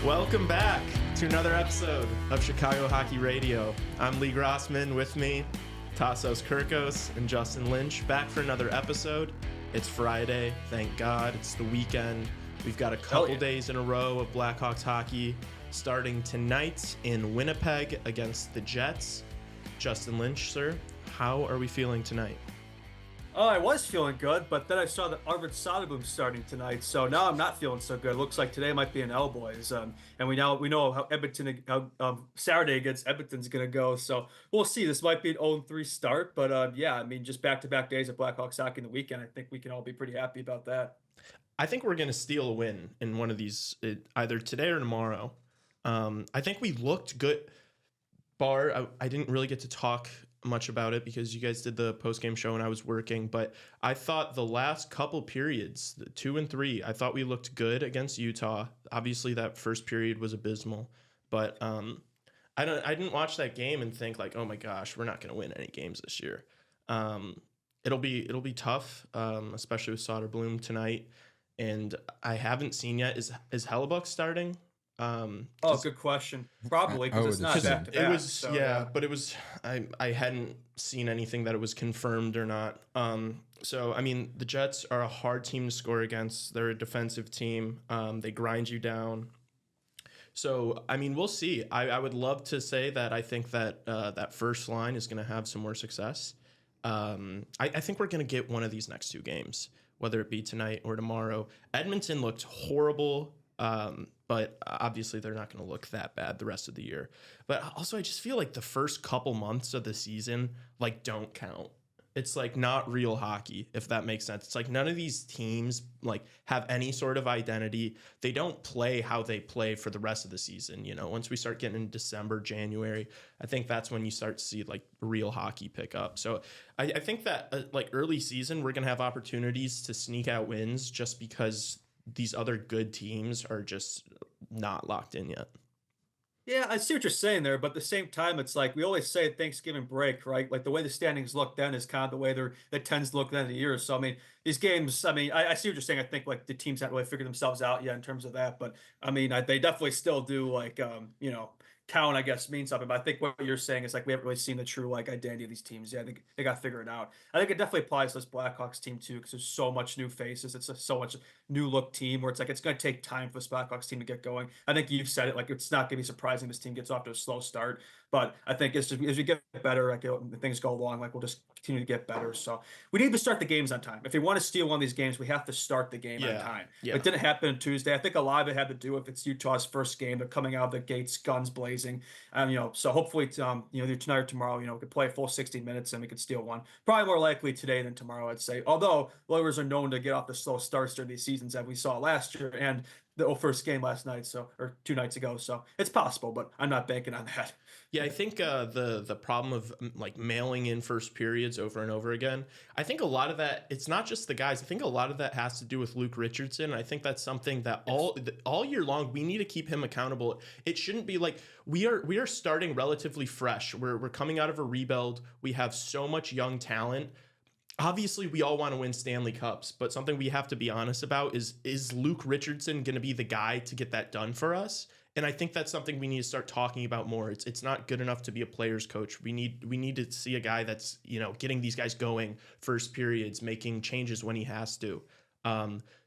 Welcome back to another episode of Chicago Hockey Radio. I'm Lee Grossman, with me, Tassos Kirkos and Justin Lynch, back for another episode. It's Friday, thank God. It's the weekend. We've got a couple days in a row of Blackhawks hockey starting tonight in Winnipeg against the Jets. Justin Lynch, sir, how are we feeling tonight? Oh, I was feeling good, but then I saw that Arvid Soderblom starting tonight, so now I'm not feeling so good. It looks like today might be an L, boys. And we know how Saturday against Edmonton's going to go, so we'll see. This might be an 0-3 start, but yeah, I mean, just back-to-back days of Blackhawks hockey in the weekend. I think we can all be pretty happy about that. I think we're going to steal a win in one of these, either today or tomorrow. I think we looked good. I didn't really get to talk much about it because you guys did the post-game show and I was working, but I thought the last couple periods, the 2 and 3, I thought we looked good against Utah. Obviously that first period was abysmal, but I didn't watch that game and think like, oh my gosh, we're not going to win any games this year. It'll be tough, especially with Soderblom tonight. And I haven't seen yet, is Hellebuck starting? Good question. Probably, because it's not back to back. It was, yeah, but it was, I hadn't seen anything that it was confirmed or not. So I mean, the Jets are a hard team to score against. They're a defensive team. They grind you down. So I mean, we'll see. I would love to say that I think that that first line is going to have some more success. I think we're going to get one of these next two games, whether it be tonight or tomorrow. Edmonton looked horrible. But obviously they're not going to look that bad the rest of the year. But also I just feel like the first couple months of the season, like, don't count. It's like not real hockey, if that makes sense. It's like none of these teams like have any sort of identity. They don't play how they play for the rest of the season. You know, once we start getting in December, January, I think that's when you start to see like real hockey pick up. So I think that like early season, we're going to have opportunities to sneak out wins just because these other good teams are just not locked in yet. Yeah, I see what you're saying there, but at the same time, it's like we always say Thanksgiving break, right? Like the way the standings look then is kind of the way that tends to look then of the year. So I mean, these games, I mean, I see what you're saying. I think like the teams haven't really figured themselves out yet in terms of that, but I mean, they definitely still do like count, I guess, means something. But I think what you're saying is like we haven't really seen the true like identity of these teams. Yeah, I think they got to figure it out. I think it definitely applies to this Blackhawks team too, because there's so much new faces. It's so much new look team where it's like it's going to take time for this Blackhawks team to get going. I think you've said it, like it's not going to be surprising this team gets off to a slow start. But I think as we get better, like things go along, like we'll just continue to get better. So we need to start the games on time. If we want to steal one of these games, we have to start the game on time. Yeah. It didn't happen on Tuesday. I think a lot of it had to do with it's Utah's first game. They're coming out of the gates, guns blazing. So hopefully, either tonight or tomorrow, we could play a full 60 minutes and we could steal one. Probably more likely today than tomorrow, I'd say. Although Oilers are known to get off the slow starts during these seasons that we saw last year and the first game last night, or 2 nights ago. So it's possible, but I'm not banking on that. Yeah, I think the problem of like mailing in first periods over and over again, I think a lot of that, it's not just the guys. I think a lot of that has to do with Luke Richardson. I think that's something that all year long we need to keep him accountable. It shouldn't be like we are starting relatively fresh. We're coming out of a rebuild. We have so much young talent. Obviously, we all want to win Stanley Cups, but something we have to be honest about is Luke Richardson going to be the guy to get that done for us? And I think that's something we need to start talking about more. It's not good enough to be a player's coach. We need to see a guy that's, getting these guys going first periods, making changes when he has to.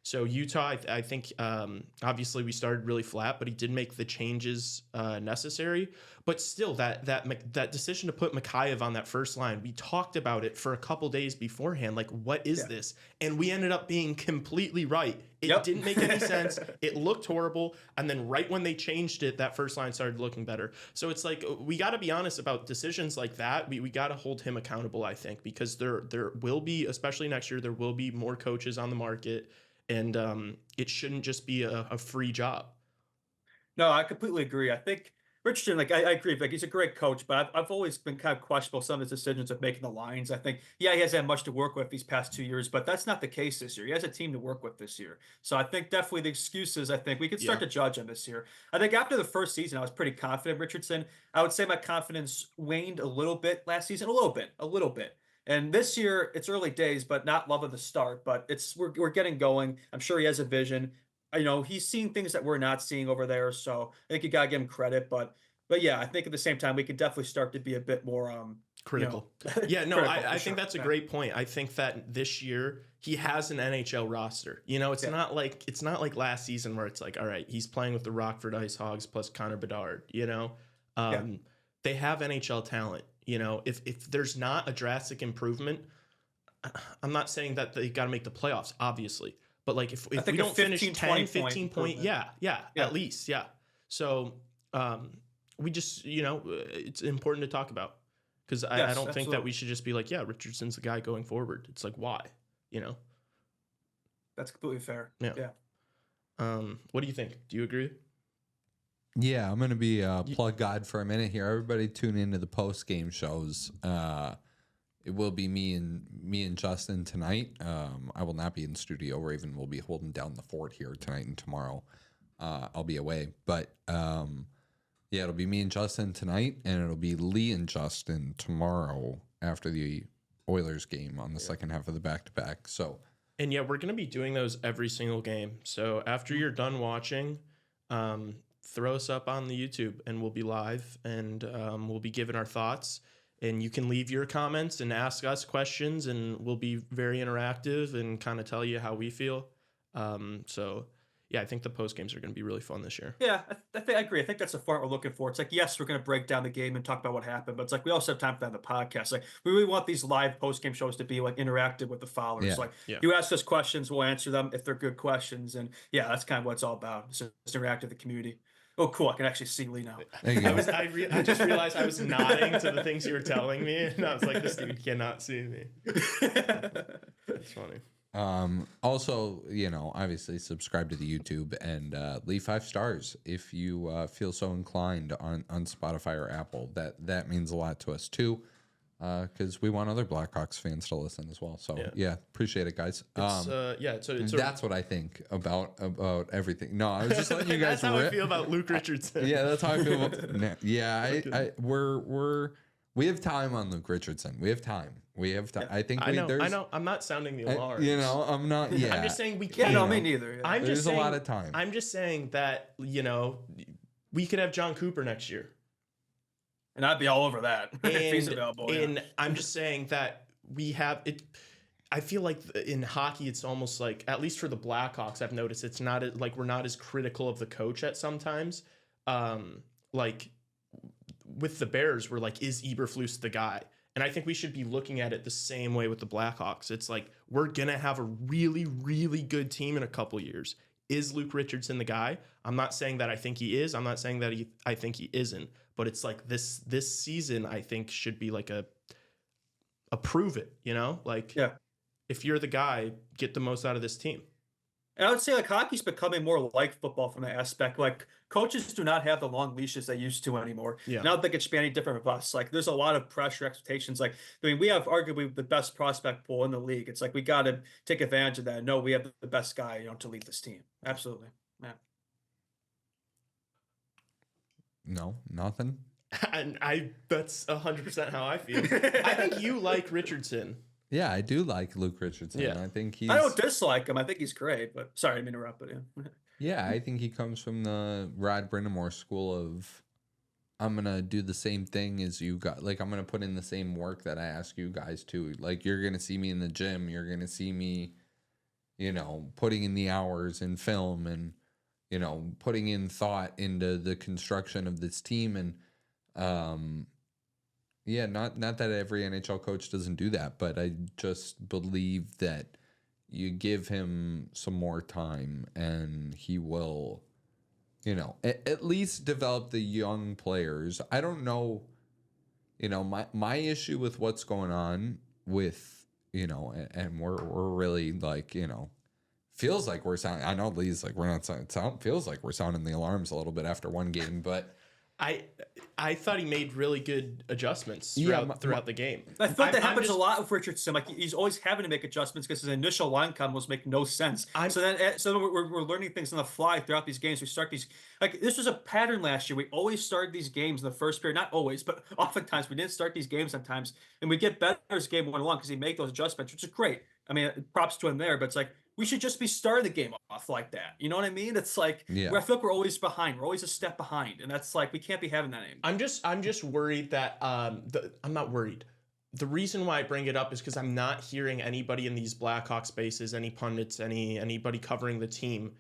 So Utah, I think obviously we started really flat, but he did make the changes necessary. But still, that decision to put Mikheyev on that first line, we talked about it for a couple days beforehand. Like, what is this? And we ended up being completely right. It didn't make any sense. It looked horrible. And then right when they changed it, that first line started looking better. So it's like, we got to be honest about decisions like that. We got to hold him accountable, I think, because there will be, especially next year, there will be more coaches on the market. And it shouldn't just be a free job. No, I completely agree. I think Richardson, like I agree, like he's a great coach, but I've always been kind of questionable some of his decisions of making the lines. I think, he hasn't had much to work with these past 2 years, but that's not the case this year. He has a team to work with this year. So I think definitely the excuses, I think we could start to judge him this year. I think after the first season, I was pretty confident Richardson. I would say my confidence waned a little bit last season, a little bit. And this year, it's early days, but not love of the start. But we're getting going. I'm sure he has a vision. he's seeing things that we're not seeing over there. So I think you gotta give him credit. But yeah, I think at the same time we could definitely start to be a bit more critical. Yeah, no, critical I for think sure. that's a great point. I think that this year he has an NHL roster. It's not like last season where it's like, all right, he's playing with the Rockford Ice Hogs plus Connor Bedard. Yeah. They have NHL talent. If there's not a drastic improvement, I'm not saying that they got to make the playoffs, obviously. But like if I we think a don't finish 15, 10, 20 15 point, improvement. yeah, Yeah. at least, yeah. So we just, it's important to talk about because I Yes, don't think that absolutely. we should just be like, yeah, Richardson's the guy going forward. It's like, why? You know? That's completely fair. Yeah. Yeah. What do you think? Do you agree? Yeah, I'm gonna be plug God for a minute here. Everybody tune into the post game shows. It will be me and Justin tonight. I will not be in studio. Raven will be holding down the fort here tonight and tomorrow. I'll be away, but yeah, it'll be me and Justin tonight, and it'll be Lee and Justin tomorrow after the Oilers game on the second half of the back-to-back. So, and yeah, we're gonna be doing those every single game. So after you're done watching, throw us up on the YouTube, and we'll be live, and we'll be giving our thoughts. And you can leave your comments and ask us questions, and we'll be very interactive and kind of tell you how we feel. So, yeah, I think the post games are going to be really fun this year. Yeah, I agree. I think that's the format we're looking for. It's like, yes, we're going to break down the game and talk about what happened, but it's like we also have time for that in the podcast. Like, we really want these live post game shows to be like interactive with the followers. Yeah. Like, Yeah. you ask us questions, we'll answer them if they're good questions, and yeah, that's kind of what it's all about. It's just interact with the community. Oh, cool! I can actually see Lee now. there you go. I just realized I was nodding to the things you were telling me, and I was like, this dude cannot see me. It's funny. Also, obviously subscribe to the YouTube and leave 5 stars if you feel so inclined on Spotify or Apple. That means a lot to us too, because we want other Blackhawks fans to listen as well. So yeah, appreciate it, guys. It's That's what I think about everything. No, I was just letting you guys. That's how I feel about Luke Richardson. Yeah, that's how I feel about. Yeah, we have time on Luke Richardson. We have time. Yeah. I think I know. I'm not sounding the alarm. I'm not. Yeah, I'm just saying we Yeah, can't. no, me neither. Yeah. There's a lot of time. I'm just saying that we could have John Cooper next year. And I'd be all over that if he's And, available. and I'm just saying that we have it. I feel like in hockey, it's almost like, at least for the Blackhawks, I've noticed it's not like we're not as critical of the coach at sometimes. Like with the Bears, we're like, is Eberflus the guy? And I think we should be looking at it the same way with the Blackhawks. It's like, we're going to have a really, really good team in a couple years. Is Luke Richardson the guy? I'm not saying that I think he is. I'm not saying that I think he isn't. But it's like this season, I think, should be like a prove it, Like, Yeah. if you're the guy, get the most out of this team. And I would say like hockey's becoming more like football from that aspect. Like coaches do not have the long leashes they used to anymore. Yeah. And I don't think it should be any different with us. Like there's a lot of pressure, expectations. Like, we have arguably the best prospect pool in the league. It's like we got to take advantage of that. No, we have the best guy, to lead this team. Absolutely. Yeah. No, nothing. And that's 100% how I feel. I think you like Richardson. Yeah, I do like Luke Richardson. Yeah. I think he's. I don't dislike him. I think he's great. But sorry, I didn't interrupt. But yeah. Yeah, I think he comes from the Rod Brindamore school of, I'm gonna do the same thing as you got. Like, I'm gonna put in the same work that I ask you guys to. Like, you're gonna see me in the gym. You're gonna see me, putting in the hours in film and, putting in thought into the construction of this team. And, yeah, not that every NHL coach doesn't do that, but I just believe that you give him some more time and he will, at least develop the young players. I don't know, my issue with what's going on with, and we're really like, feels like we're sounding, I know Lee's like, we're not sounding, feels like we're sounding the alarms a little bit after one game, but I thought he made really good adjustments throughout the game. I thought that happens a lot with Richardson. Like he's always having to make adjustments because his initial line combos make no sense. So then we're learning things on the fly throughout these games. We start these, like, this was a pattern last year. We always started these games in the first period. Not always, but oftentimes we didn't start these games sometimes, and we get better as game went along because he made those adjustments, which is great. I mean, props to him there. But it's like we should just be starting the game off like that. You know what I mean? It's like I feel like we're always behind. We're always a step behind, and that's like we can't be having that anymore. I'm just worried that I'm not worried. The reason why I bring it up is because I'm not hearing anybody in these Blackhawk spaces, any pundits, anybody covering the team,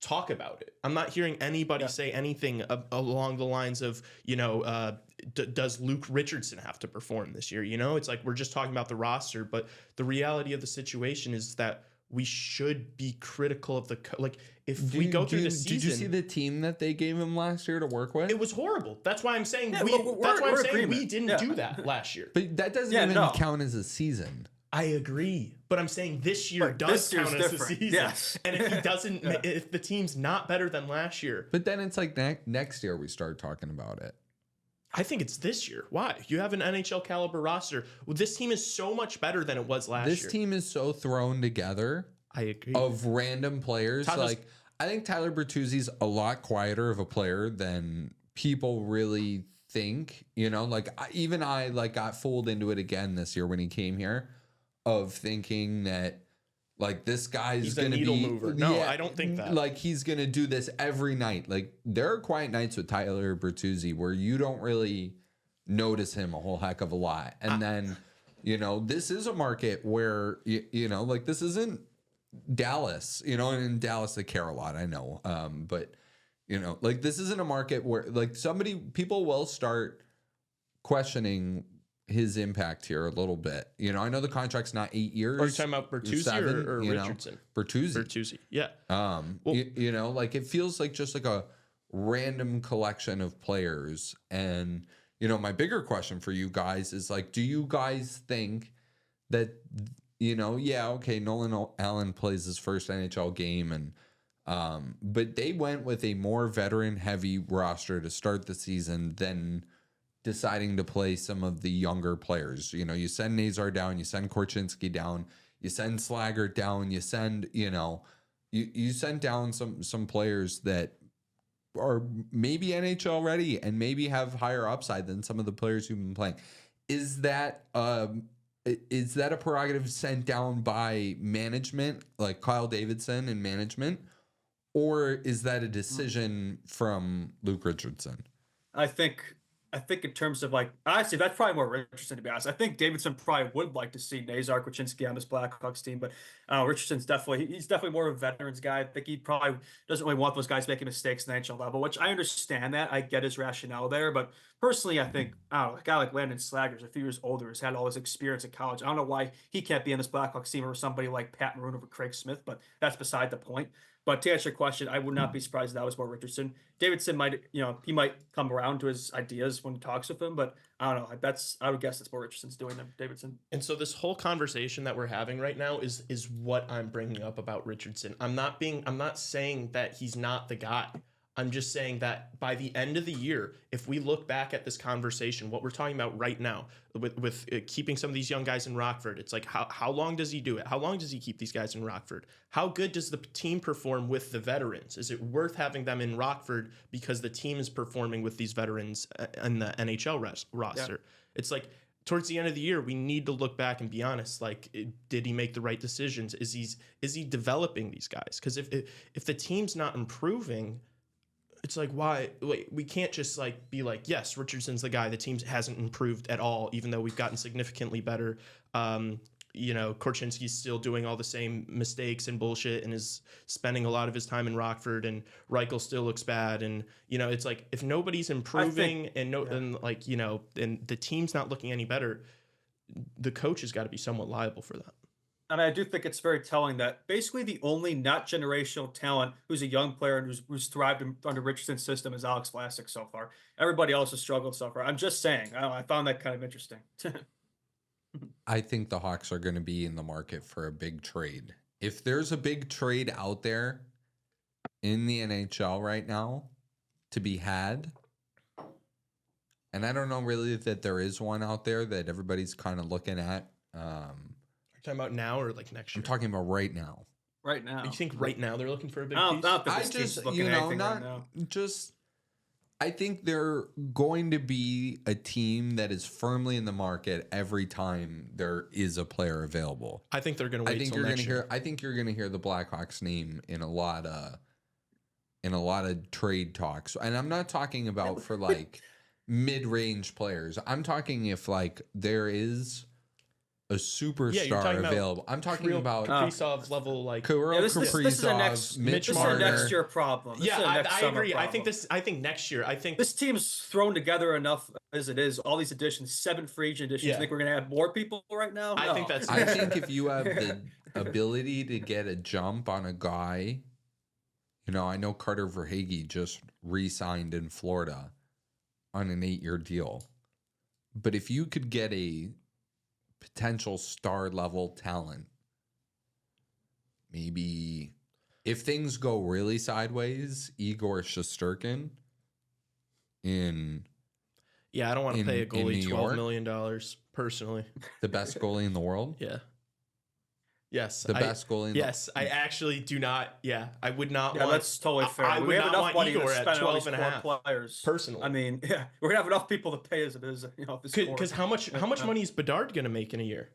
talk about it. I'm not hearing anybody say anything along the lines of, does Luke Richardson have to perform this year? It's like we're just talking about the roster, but the reality of the situation is that we should be critical of if we go through the season. Did you see the team that they gave him last year to work with? It was horrible. That's why I'm saying we didn't do that last year. But that doesn't even count as a season. I agree, but I'm saying this year does count as a season. Yes. And if he doesn't, if the team's not better than last year, but then it's like next year we start talking about it. I think it's this year. Why? You have an NHL caliber roster. Well, this team is so much better than it was last year. This team is so thrown together. I agree. Of random players. I think Tyler Bertuzzi's a lot quieter of a player than people really think. I got fooled into it again this year when he came here, of thinking that this guy's going to be a needle mover. No, I don't think that. He's going to do this every night. There are quiet nights with Tyler Bertuzzi where you don't really notice him a whole heck of a lot. And then, this is a market where, this isn't Dallas, and in Dallas they care a lot, I know. But, this isn't a market where people will start questioning his impact here a little bit. I know the contract's not 8 years. Are you talking about Bertuzzi or Richardson? Bertuzzi. Yeah. It feels like just a random collection of players. And, my bigger question for you guys is do you guys think that, Nolan Allen plays his first NHL game and, but they went with a more veteran heavy roster to start the season than deciding to play some of the younger players. You send Nazar down, you send Korchinski down, you send Slaggert down, you send, you send down some players that are maybe NHL ready and maybe have higher upside than some of the players who've been playing. Is that a prerogative sent down by management, like Kyle Davidson and management, or is that a decision from Luke Richardson? I think in terms of honestly, that's probably more Richardson, to be honest. I think Davidson probably would like to see Nazar, Korchinski on this Blackhawks team, but Richardson's definitely more of a veterans guy. I think he probably doesn't really want those guys making mistakes in the NHL level, which I understand that. I get his rationale there, but personally, I think a guy like Landon Slaggers, a few years older, has had all his experience in college. I don't know why he can't be in this Blackhawks team over somebody like Pat Maroon over Craig Smith, but that's beside the point. But to answer your question, I would not be surprised if that was more Richardson. Davidson might, he might come around to his ideas when he talks with him, but I don't know. I would guess that's more Richardson's doing than Davidson. And so this whole conversation that we're having right now is what I'm bringing up about Richardson. I'm not saying that he's not the guy. I'm just saying that by the end of the year, if we look back at this conversation, what we're talking about right now with keeping some of these young guys in Rockford, it's how long does he do it? How long does he keep these guys in Rockford? How good does the team perform with the veterans? Is it worth having them in Rockford because the team is performing with these veterans in the NHL roster? Yeah. It's towards the end of the year, we need to look back and be honest. Did he make the right decisions? Is he developing these guys? Because if the team's not improving, it's why we can't just be yes, Richardson's the guy. The team hasn't improved at all, even though we've gotten significantly better. Korchinski's still doing all the same mistakes and bullshit and is spending a lot of his time in Rockford, and Reichel still looks bad. And, it's if nobody's improving and the team's not looking any better, the coach has got to be somewhat liable for that. And I do think it's very telling that basically the only not generational talent who's a young player and who's thrived under Richardson's system is Alex Vlasic so far. Everybody else has struggled so far. I'm just saying. I found that kind of interesting. I think the Hawks are going to be in the market for a big trade. If there's a big trade out there in the NHL right now to be had, and I don't know really that there is one out there that everybody's kind of looking at. Talking about now or next year? I'm talking about right now. Right now. You think right now they're looking for a big piece? I just, not right now. Just I think they're going to be a team that is firmly in the market every time there is a player available. I think they're going to wait till next year. I think you're going to hear the Blackhawks name in a lot of trade talks. And I'm not talking about for like mid-range players. I'm talking if like there is a superstar available. I'm talking about Kaprizov level, like Kirill this is a Kaprizov, Mitch this is a Marner. next year problem. This is a next I summer agree. problem. I think next year. I think this team's thrown together enough as it is. All these additions, 7 free agent additions. Yeah. I think we're going to add more people right now. I No. think that's. I think if you have the ability to get a jump on a guy, I know Carter Verhaeghe just re-signed in Florida on an 8-year deal. But if you could get a potential star level talent, maybe if things go really sideways, Igor Shesterkin I don't want to pay a goalie $12 million personally. The best goalie in the world? Yeah. Yes. The best goalie in the world? Yes, I actually do not. Yeah, I would not Yeah, want. that's totally fair. I would we have not enough want money Igor to at spend on 12 these and a half players. personally. I mean, yeah, we're gonna have enough people to pay as it is. Because how much money is Bedard gonna make in a year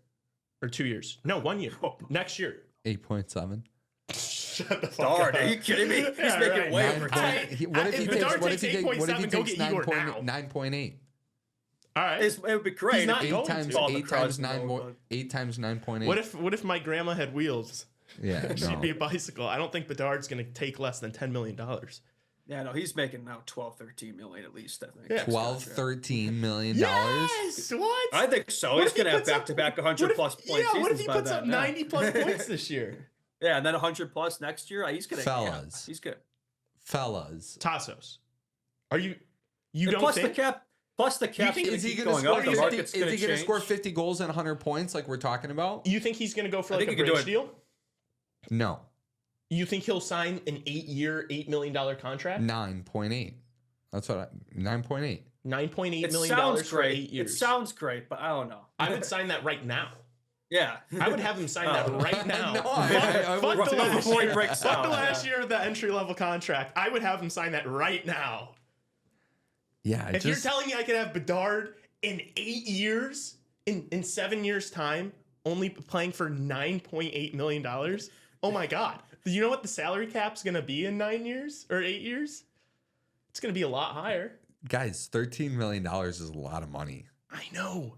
or 2 years? No, 1 year. Next year. 8.7. Shut the fuck Darn, up. are you kidding me? He's Yeah, making right. way Nine over point- ten. he- What if he Bedard takes takes 8.7, go get Igor 9.8? All right. It would be great. He's not if going he to. installed the 8 times crowds 9 more, but- 8 times 9.8. What if my grandma had wheels? Yeah, She'd no. be a bicycle. I don't think Bedard's gonna take less than $10 million. Yeah, no, he's making now 12, 13 million at least. I think. Yeah. 12, 13 million Yes. What? I think so. What He's if he going to have puts up- back-to-back 100 what if- plus point Yeah. What if seasons he by puts up then, yeah. 90 plus points this year? Yeah, and then 100 plus next year. He's going to. Fellas. He's good. Fellas. Tassos, are you? You And don't plus think? the cap. Plus the cap. think- Is he going going to up? score The 50, market's is going he to going to change. score 50 goals and 100 points like we're talking about? You think he's gonna go for I like a think he could do bridge it. deal? No. You think he'll sign an 8-year, $8 million contract? 9.8. That's what 9.8. $9.8 It million sounds for great. 8 years. It sounds great, but I don't know. I would sign that right now. Yeah. I would have him sign that Oh. right now. No, Fuck would the too. last Before he year. breaks Fuck down, the last yeah. year of the entry level contract. I would have him sign that right now. Yeah, If you're telling me I could have Bedard in 8 years, in 7 years' time, only playing for $9.8 million, oh my God. You know what the salary cap's going to be in 9 years or 8 years? It's going to be a lot higher. guys, $13 million is a lot of money. I know.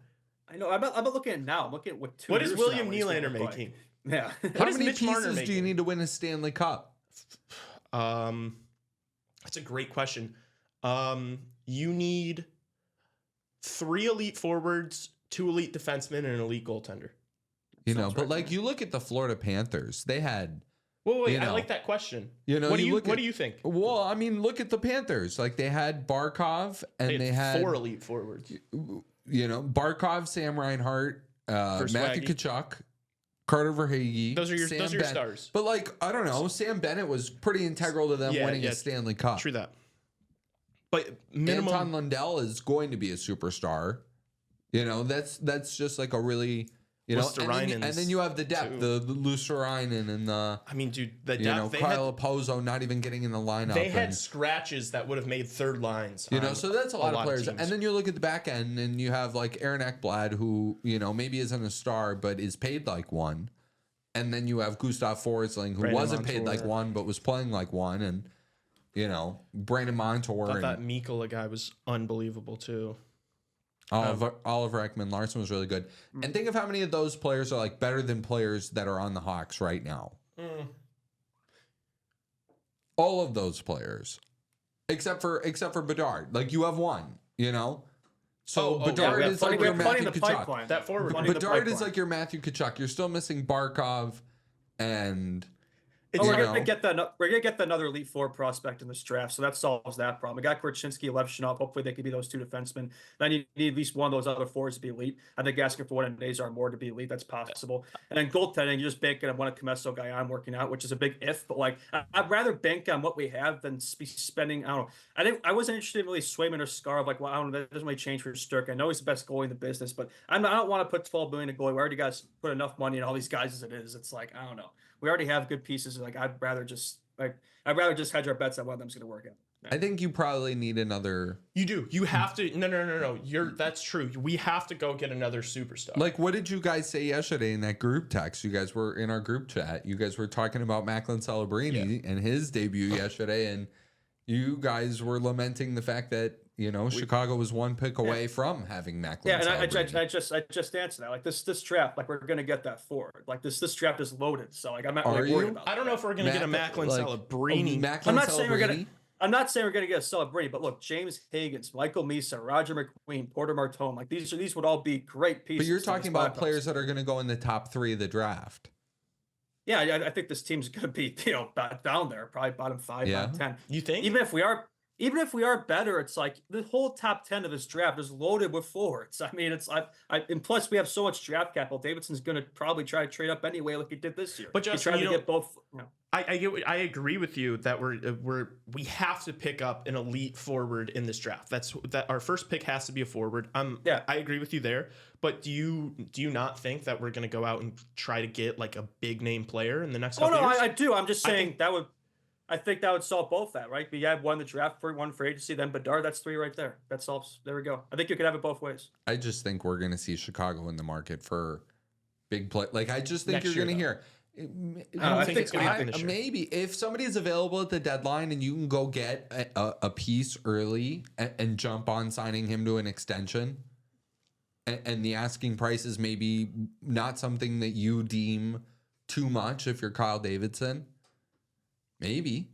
I know. I'm not looking at it now. I'm looking at what 2 What years is from William now he's gonna Nylander look like. making? Yeah. How is many Mitch Marner pieces do you making? need to win a Stanley Cup? That's a great question. You need 3 elite forwards, 2 elite defensemen, and an elite goaltender. You know, Sounds but right like to me. you look at the Florida Panthers, they had, Wait, You I know. like that question. you know, What do you look What at, do you think? Well, I mean, look at the Panthers. Like they had Barkov and they had 4 elite forwards. Barkov, Sam Reinhart, Matthew Swaggy. Kachuk, Carter Verhaeghe. Those are your Sam stars. But like, I don't know, Sam Bennett was pretty integral to them Yeah, winning yeah, a Stanley Cup. True that. But minimum. Anton Lundell is going to be a superstar. That's just like a really, and Luosterainen's then you have the depth, too. the Luosterainen and the, I mean, dude, the depth they Kyle had. Pozo not even getting in the lineup. They had and, scratches that would have made third lines. so that's a lot of players. teams. And then you look at the back end and you have like Aaron Ekblad, who, maybe isn't a star, but is paid like one. And then you have Gustav Forsling, who Brandon wasn't paid Montour. like one, but was playing like one. And, Brandon Montour. I thought and, that Mikkola guy was unbelievable too. Oliver Ekman Larson was really good. And think of how many of those players are like better than players that are on the Hawks right now. All of those players, except for Bedard. Like you have one, So Oh, Bedard we have is plenty, like we your have plenty in Matthew the Kachuk. pipeline. That forward. Plenty in the Bedard is pipeline. like your Matthew Kachuk. You're still missing Barkov and Oh, we're you gonna know. get that. We're gonna get another elite 4 prospect in this draft, so that solves that problem. We got Korchinski, Levchinov. Hopefully, they could be those 2 defensemen. Then you need at least one of those other forwards to be elite. I think asking for one of Nazar more to be elite, that's possible. And then goaltending, you're just banking on one of Comesso guy I'm working out, which is a big if. But like, I'd rather bank on what we have than be spending. I don't know. I wasn't interested in really Swayman or Scarv. Like, well, I don't know. That doesn't really change for Sturk. I know he's the best goalie in the business, but I don't want to put $12 billion in goalie. We already got to put enough money in all these guys as it is. It's like, I don't know. We already have good pieces. Like I'd rather just hedge our bets on one of them's going to work out. I think you probably need another. You do. You have to. No. That's true. We have to go get another superstar. Like, what did you guys say yesterday in that group text? You guys were in our group chat. You guys were talking about Macklin Celebrini and his debut yesterday, and you guys were lamenting the fact that Chicago was one pick away from having Macklin. Yeah, and I just answered that. Like this draft, like we're gonna get that forward. Like this draft is loaded. So like I'm not really worried about. I don't know if we're gonna get a Macklin Celebrini. I'm not saying we're gonna. I'm not saying we're going to get a Celebrini, but look, James Higgins, Michael Misa, Roger McQueen, Porter Martone, like these would all be great pieces. But you're talking about players that are going to go in the top 3 of the draft. Yeah, I think this team's going to be down there, probably bottom 5, bottom 10. You think? Even if we are better, it's like the whole top 10 of this draft is loaded with forwards. I mean, and plus we have so much draft capital. Davidson's going to probably try to trade up anyway, like he did this year. But just trying to get both. I agree with you that we have to pick up an elite forward in this draft. That our first pick has to be a forward. I agree with you there. But do you not think that we're going to go out and try to get like a big name player in the next couple years? I do. I'm just saying I think that would solve both that, right? We have one the draft for one for agency, then Bedard. That's 3 right there. That solves. There we go. I think you could have it both ways. I just think we're going to see Chicago in the market for big play. Like I just think you're going to hear. I don't think it's going to happen this year. Maybe if somebody is available at the deadline and you can go get a piece early and jump on signing him to an extension, and the asking price is maybe not something that you deem too much if you're Kyle Davidson, maybe.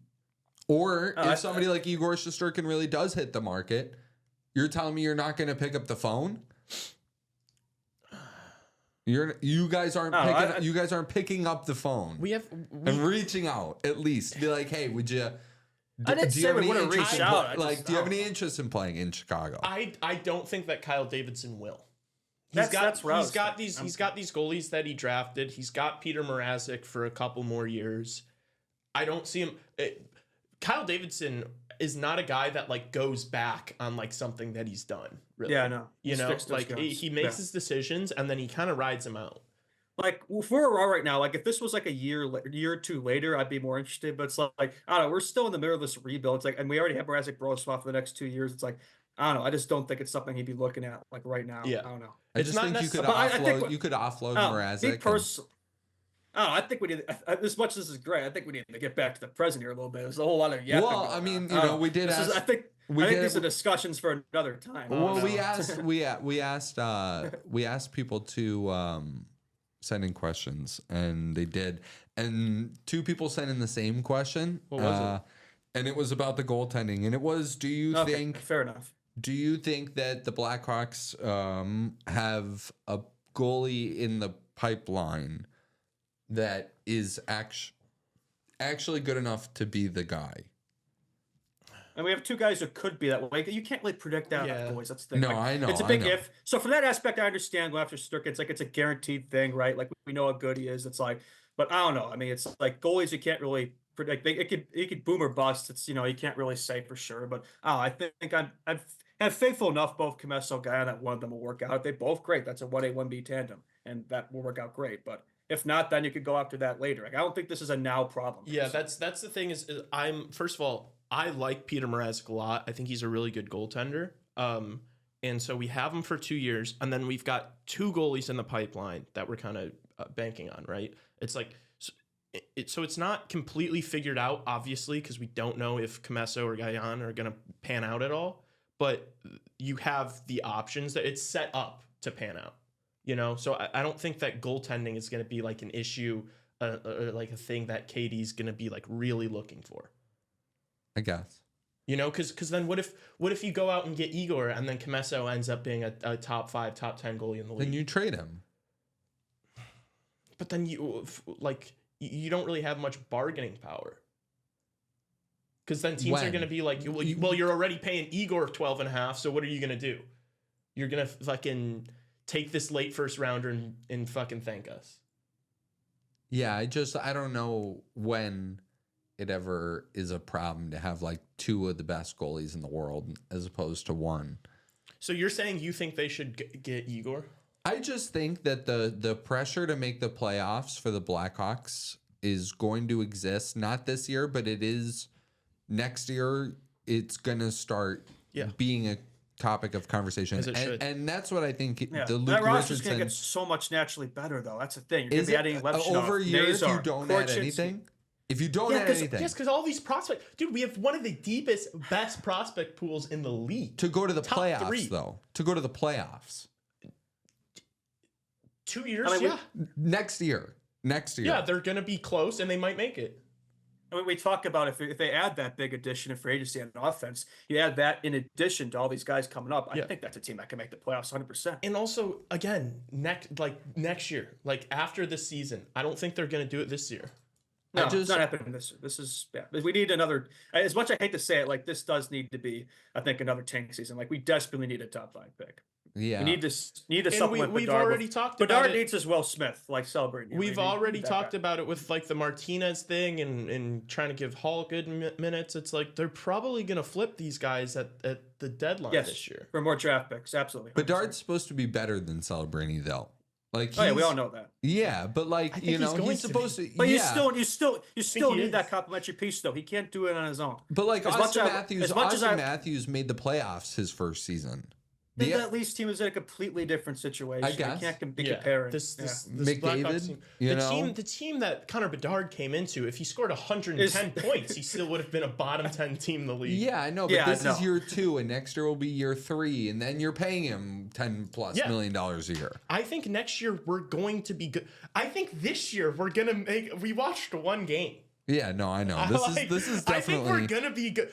Or if somebody like Igor Shesterkin really does hit the market, you're telling me you're not going to pick up the phone? You guys aren't picking up the phone. And reaching out at least. Be like, hey, would you? I didn't say we wouldn't reach out. Do you have any interest in playing in Chicago? I don't think that Kyle Davidson will. He's got these goalies that he drafted. He's got Peter Mrazek for a couple more years. I don't see him. Kyle Davidson is not a guy that like goes back on like something that he's done. Really. Yeah, no. He makes his decisions and then he kind of rides them out. Like if we're raw right now, like if this was like a year or two later, I'd be more interested. But it's like I don't know, we're still in the middle of this rebuild. It's like, and we already have Mrazek Broswell for the next 2 years. It's like I don't know. I just don't think it's something he'd be looking at like right now. Yeah. I don't know. I just think you could offload Mrazek. I think we need, as much as this is great, I think we need to get back to the present here a little bit. There's a whole lot of Well, I mean, we did ask. I think these are discussions for another time. Well, we asked people to send in questions, and they did. And 2 people sent in the same question. What was it? And it was about the goaltending. And it was, do you think? Fair enough. Do you think that the Blackhawks have a goalie in the pipeline that is actually good enough to be the guy? And we have 2 guys who could be that way. You can't really predict that, boys. That's the thing. No, I know. It's a big if. So from that aspect, I understand going after Sturkin. It's like it's a guaranteed thing, right? Like we know how good he is. It's like, but I don't know. I mean, it's like goalies you can't really predict. It could boom or bust. It's you can't really say for sure. But I think I have faithful enough both Comesso guy that one of them will work out. They're both great. That's a 1A 1B tandem, and that will work out great. But if not, then you could go after that later. Like, I don't think this is a now problem. Yeah, that's the thing is first of all, I like Peter Mrazek a lot. I think he's a really good goaltender. And so we have him for 2 years, and then we've got 2 goalies in the pipeline that we're kind of banking on, right? It's like so it's not completely figured out, obviously, because we don't know if Comesso or Guyan are going to pan out at all. But you have the options that it's set up to pan out. So I don't think that goaltending is going to be like an issue, or like a thing that Katie's going to be like really looking for. I guess. Because then what if you go out and get Igor and then Comesso ends up being a top 5, top 10 goalie in the league? Then you trade him. But then you don't really have much bargaining power. Because then teams are going to be like, well, you're already paying Igor 12.5, so what are you going to do? You're going to fucking take this late first rounder and fucking thank us. Yeah, I don't know when it ever is a problem to have like 2 of the best goalies in the world as opposed to 1. So you're saying you think they should get Igor? I just think that the pressure to make the playoffs for the Blackhawks is going to exist, not this year, but it is next year. it's gonna start being a topic of conversation, As it should. and that's what I think. Yeah. The Luke That roster's Richardson gonna get so much naturally better, though. That's the thing. You're gonna is be adding over a year if you Nazar, don't add Korchinski. anything. If you don't add anything, Yes, because all these prospects, dude, we have one of the deepest, best prospect pools in the league. to go to the Top playoffs, three. though, to go to the playoffs 2 years, I mean, next year. Yeah, they're gonna be close and they might make it. I mean, we talk about if they add that big addition in free agency and offense, you add that in addition to all these guys coming up. I think that's a team that can make the playoffs 100%. And also, again, next year, like after this season, I don't think they're gonna do it this year. No, it's not happening this year. This is we need another. As much I hate to say it, like this does need to be, I think, another tank season. Like we desperately need a top 5 pick. Yeah, We need to And supplement. we've Bedard already with, talked about Bedard it. needs his Will Smith, like Celebrini. We've already talked about it with like the Martinez thing and trying to give Hall good minutes. It's like they're probably gonna flip these guys at the deadline this year. for more draft picks. Absolutely. 100%. Bedard's supposed to be better than Celebrini, though. Like, Oh yeah, we all know that. Yeah, but like think you know, he's going he's to supposed to. But yeah. you still he need is. that complimentary piece though. He can't do it on his own. But like As much Austin as I- Matthews, as much as Austin I- Matthews made the playoffs his first season. The at least team is in a completely different situation. I guess. You can't be comparing. This McDavid, Blackhawks team, you know? the team that Connor Bedard came into, if he scored 110 points, he still would have been a bottom 10 team in the league. Yeah, I know, but Yeah, this I is know. year 2, and next year will be year 3, and then you're paying him $10+ million a year. I think next year we're going to be good. I think this year we're gonna make. We watched one game. Yeah, no, I know. This is I think definitely. we're gonna be good.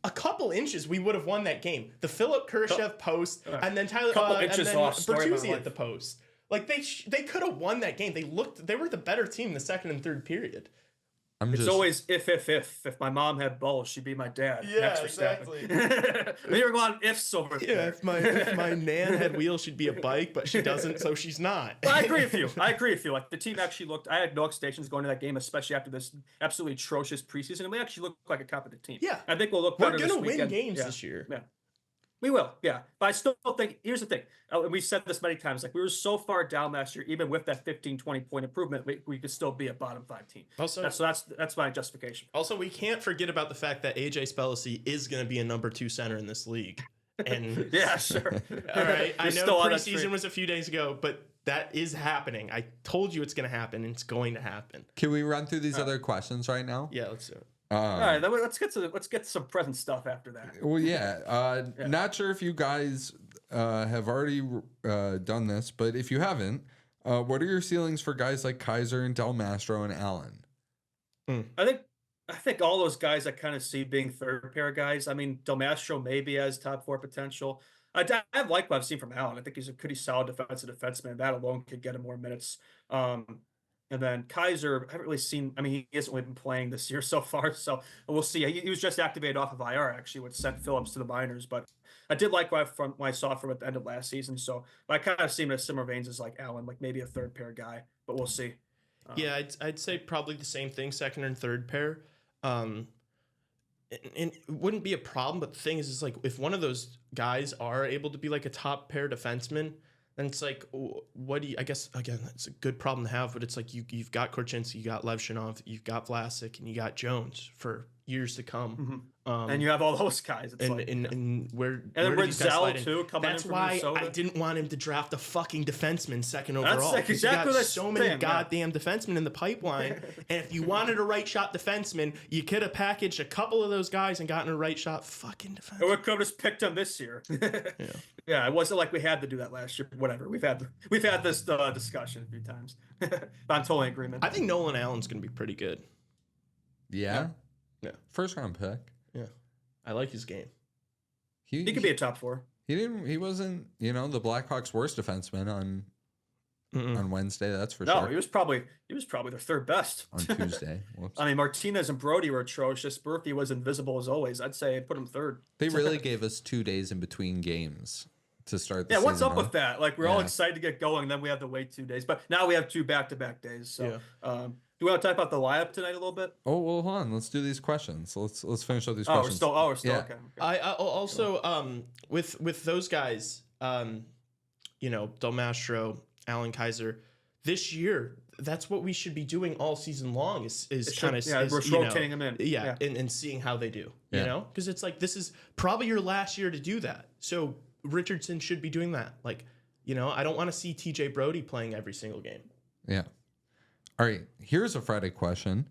A couple inches, we would have won that game. The Philip Kershev post, and then Tyler, couple and inches then off, story of my Bertuzzi life. at the post. Like they could have won that game. They were the better team the second and third period. It's always if my mom had balls, she'd be my dad. Yeah, Next for exactly. There are a lot of ifs over Yeah, there. if my nan had wheels, she'd be a bike, but she doesn't, so she's not. But I agree with you. Like the team actually looked. I had no expectations going to that game, especially after this absolutely atrocious preseason, and we actually looked like a competent team. Yeah. I think we'll look We're better. gonna this win weekend. games Yeah. this year. Yeah. We will, yeah. But I still think, here's the thing, and we said this many times, like we were so far down last year, even with that 15, 20-point improvement, we could still be a bottom 5 team. Also, That's my justification. Also, we can't forget about the fact that AJ Spellacy is going to be a number 2 center in this league. And Yeah, sure. all right, I You're know still on that preseason train. was a few days ago, but that is happening. I told you it's going to happen, and it's going to happen. Can we run through these other questions right now? Yeah, let's do it. All right, then let's get to some present stuff after that. Well, yeah. Not sure if you guys have already done this, but if you haven't, what are your ceilings for guys like Kaiser and Del Mastro and Allen? I think all those guys I kind of see being third pair guys. I mean, Del Mastro maybe has top 4 potential. I like what I've seen from Allen. I think he's a pretty solid defensive defenseman. That alone could get him more minutes. And then Kaiser, I haven't really seen. I mean, he hasn't really been playing this year so far, so we'll see. He was just activated off of IR actually, which sent Phillips to the minors. But I did like what I saw from at the end of last season. So I kind of see him as similar veins as like Allen, like maybe a third pair guy. But we'll see. Yeah, I'd say probably the same thing, second and third pair. And it wouldn't be a problem, but the thing is like if one of those guys are able to be like a top pair defenseman, then it's like, what do you? I guess again, it's a good problem to have, but it's like you've got Korchinski, you got Levshinov, you've got Vlasic, and you got Jones for years to come. And you have all those guys. It's And where and where then do these guys slide Rizal in? too coming That's in from why Minnesota. I didn't want him to draft a fucking defenseman second That's overall. like 'cause exactly you got the so many thing, yeah. goddamn defensemen in the pipeline, and if you wanted a right shot defenseman, you could have packaged a couple of those guys and gotten a right shot fucking defenseman. Or we could have just picked him this year. Yeah, it wasn't like we had to do that last year. Whatever, we've had this discussion a few times. But I'm totally in agreement. I think Nolan Allen's gonna be pretty good. Yeah. Yeah. First round pick. Yeah, I like his game. He could be a top 4. He wasn't, the Blackhawks' worst defenseman on Wednesday, that's for No, sure. he was probably their third best. On Tuesday. Whoops. I mean, Martinez and Brody were atrocious. Murphy was invisible as always. I'd say put him third. They really gave us 2 days in between games to start the season. Yeah, what's up huh? with that? Like, we're all Yeah. excited to get going, then we have to wait 2 days. But now we have 2 back-to-back days. So, Yeah. do you want to talk about the lineup tonight a little bit? Oh, well, hold on. Let's do these questions. Let's finish up these Oh, we're questions. still Yeah. okay. I also with those guys, Del Mastro, Alan Kaiser, this year, that's what we should be doing all season long is kind of we're rotating them in. And seeing how they do, Yeah. you know, because it's like this is probably your last year to do that. So Richardson should be doing that. Like, you know, I don't want to see TJ Brody playing every single game. Yeah. All right. Here's a Friday question.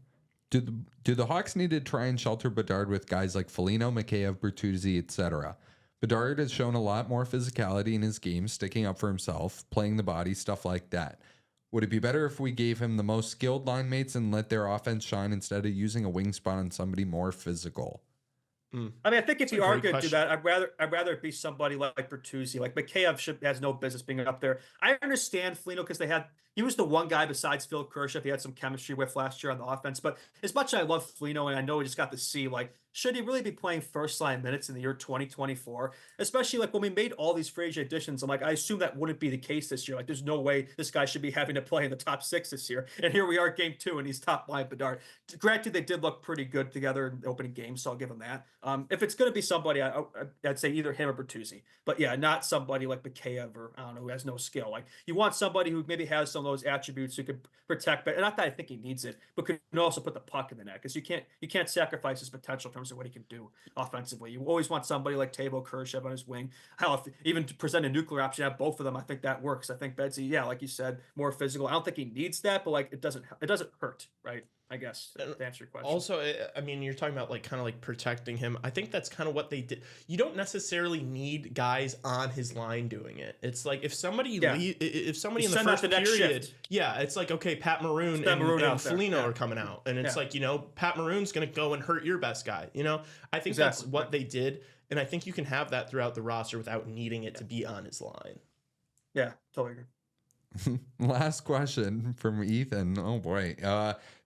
Do the Hawks need to try and shelter Bedard with guys like Foligno, Mikheyev, Bertuzzi, etc.? Bedard has shown a lot more physicality in his game, sticking up for himself, playing the body, stuff like that. Would it be better if we gave him the most skilled line mates and let their offense shine instead of using a wing spot on somebody more physical? I mean, I think if you are going to do that, I'd rather it be somebody like Bertuzzi. Like Mikheyev has no business being up there. I understand Foligno because he was the one guy besides Phil Kershaw he had some chemistry with last year on the offense. But as much as I love Foligno and I know we just got to see, like, should he really be playing first line minutes in the year 2024? Especially like when we made all these free agent additions, I'm like, I assume that wouldn't be the case this year. Like, there's no way this guy should be having to play in the top 6 this year. And here we are, game 2, and he's top line Bedard. Granted, they did look pretty good together in the opening game, so I'll give him that. If it's going to be somebody, I'd say either him or Bertuzzi. But yeah, not somebody like Mikheyev or I don't know who has no skill. Like, you want somebody who maybe has some of those attributes who could protect, but not that I think he needs it, but could also put the puck in the net because you can't sacrifice his potential in terms of what he can do offensively. You always want somebody like Tabo Kershaw on his wing. Hell, even to present a nuclear option, have both of them. I think that works. I think Bedsy, yeah, like you said, more physical. I don't think he needs that, but like it doesn't hurt, right? I guess to answer your question. Also, I mean, you're talking about like kind of like protecting him. I think that's kind of what they did. You don't necessarily need guys on his line doing it. It's like if somebody if somebody in the first period, it's like, okay, Pat Maroon and Foligno are coming out, and it's like, you know, Pat Maroon's gonna go and hurt your best guy. You know, I think that's what they did, and I think you can have that throughout the roster without needing it to be on his line. Yeah, totally agree. Last question from Ethan. Oh boy.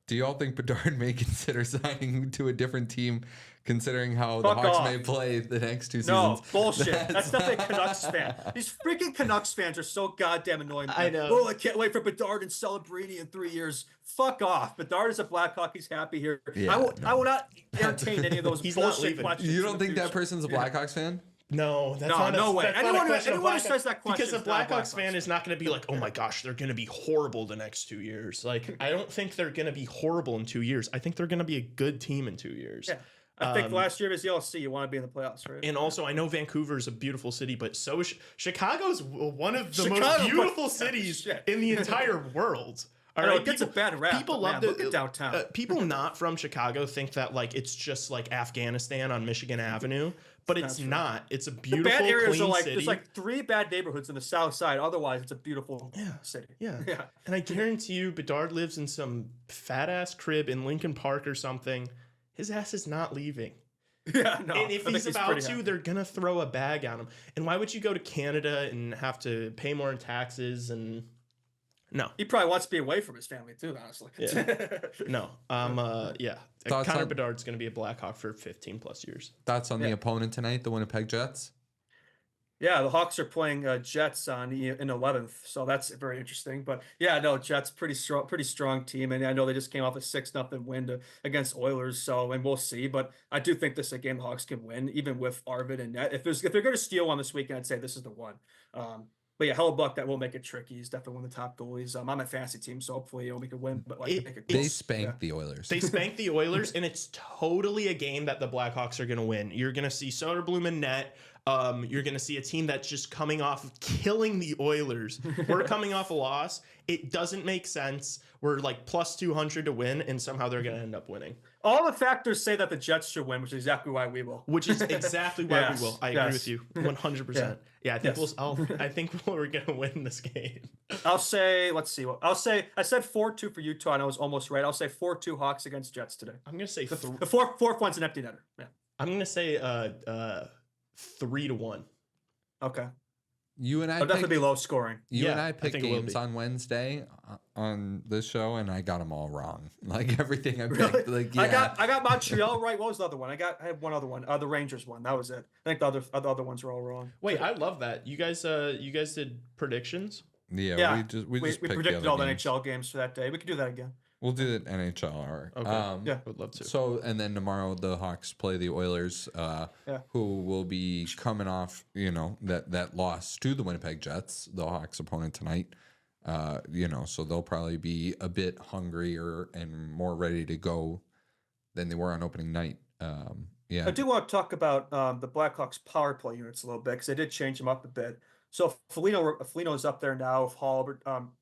Do y'all think Bedard may consider signing to a different team, considering how the Hawks may play the next 2 seasons? No, bullshit. That's definitely a Canucks fan. These freaking Canucks fans are so goddamn annoying. Man. I know. Oh, I can't wait for Bedard and Celebrini in 3 years. Fuck off. Bedard is a Blackhawk. He's happy here. Yeah, I will not entertain any of those bullshit questions. You don't think that person's a Blackhawks fan? No, that's not no way. Anyone who says that question because a Blackhawks fan is not going to be like, oh my gosh, they're going to be horrible the next 2 years. Like, I don't think they're going to be horrible in 2 years. I think they're going to be a good team in 2 years. Yeah. I think last year was LC. You want to be in the playoffs, right? And also, I know Vancouver's a beautiful city, but so is Chicago's one of the most beautiful cities in the entire world. All right, it gets a bad rap. People love look at downtown. People not from Chicago think that like it's just like Afghanistan on Michigan Avenue, but it's not. It's a beautiful, bad areas clean are like city. there's like 3 bad neighborhoods in the south side. Otherwise, it's a beautiful city. Yeah. And I guarantee you, Bedard lives in some fat ass crib in Lincoln Park or something. His ass is not leaving. Yeah, no. And if he's about to, they're gonna throw a bag on him. And why would you go to Canada and have to pay more in taxes and? No. He probably wants to be away from his family too, honestly. Yeah. No. Connor Bedard's going to be a Blackhawk for 15 plus years. Thoughts on the opponent tonight, the Winnipeg Jets? Yeah, the Hawks are playing Jets in 11th, so that's very interesting. But yeah, no, Jets pretty strong team, and I know they just came off a 6-0 win against Oilers. So, and we'll see. But I do think this is a game the Hawks can win, even with Arvid and Net. If they're going to steal one this weekend, I'd say this is the one. But yeah, Hellebuck, that will make it tricky. He's definitely one of the top goalies. I'm a fantasy team, so hopefully we could win. But they spanked the Oilers. They spanked the Oilers, and it's totally a game that the Blackhawks are going to win. You're going to see Soderblom and Net. You're going to see a team that's just coming off of killing the Oilers. We're coming off a loss. It doesn't make sense. We're like plus 200 to win, and somehow they're going to end up winning. All the factors say that the Jets should win, which is exactly why we will. Which is exactly why we will. I agree with you 100%. Yeah, I think I think we're going to win this game. I'll say, let's see. I said 4-2 for Utah, and I was almost right. I'll say 4-2 Hawks against Jets today. I'm going to say the fourth one's an empty netter. Yeah. I'm going to say 3-1. Okay. You and I definitely be low scoring. You and I picked games on Wednesday on this show, and I got them all wrong. Like everything I picked. Really? Like I got Montreal right. What was the other one? I had one other one. The Rangers one. That was it. I think the other ones were all wrong. Wait, I love that. You guys did predictions? Yeah. We predicted all the NHL games for that day. We could do that again. We'll do it NHL hour. Okay. Yeah, would love to. So, and then tomorrow the Hawks play the Oilers, who will be coming off, that loss to the Winnipeg Jets, the Hawks opponent tonight. So they'll probably be a bit hungrier and more ready to go than they were on opening night. I do want to talk about the Blackhawks power play units a little bit because they did change them up a bit. So Foligno is up there now. If Hall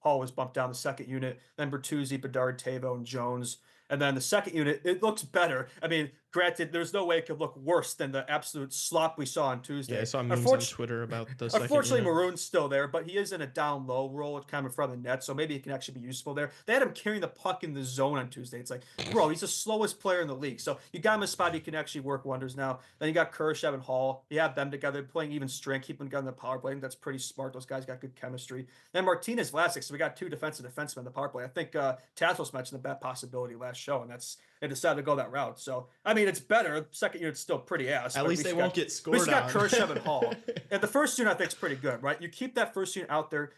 was bumped down the second unit, then Bertuzzi, Bedard, Tavo, and Jones. And then the second unit, it looks better. I mean, granted, there's no way it could look worse than the absolute slop we saw on Tuesday. Yeah, I saw memes on Twitter about the second Unfortunately, unit. Maroon's still there, but he is in a down-low role kind of in front of the net, so maybe he can actually be useful there. They had him carrying the puck in the zone on Tuesday. It's like, bro, he's the slowest player in the league. So you got him a spot he can actually work wonders now. Then you got Kurashev and Hall. You have them together playing even strength, keeping them together in the power play. I think that's pretty smart. Those guys got good chemistry. Then Martinez, Vlasic. So we got two defensive defensemen in the power play. I think Tassos mentioned that possibility last show, and they decided to go that route. So, I mean, it's better. Second unit's still pretty ass. At least they won't get scored on. We got Kurashev and Hall. And the first unit, I think, is pretty good, right? You keep that first unit out there.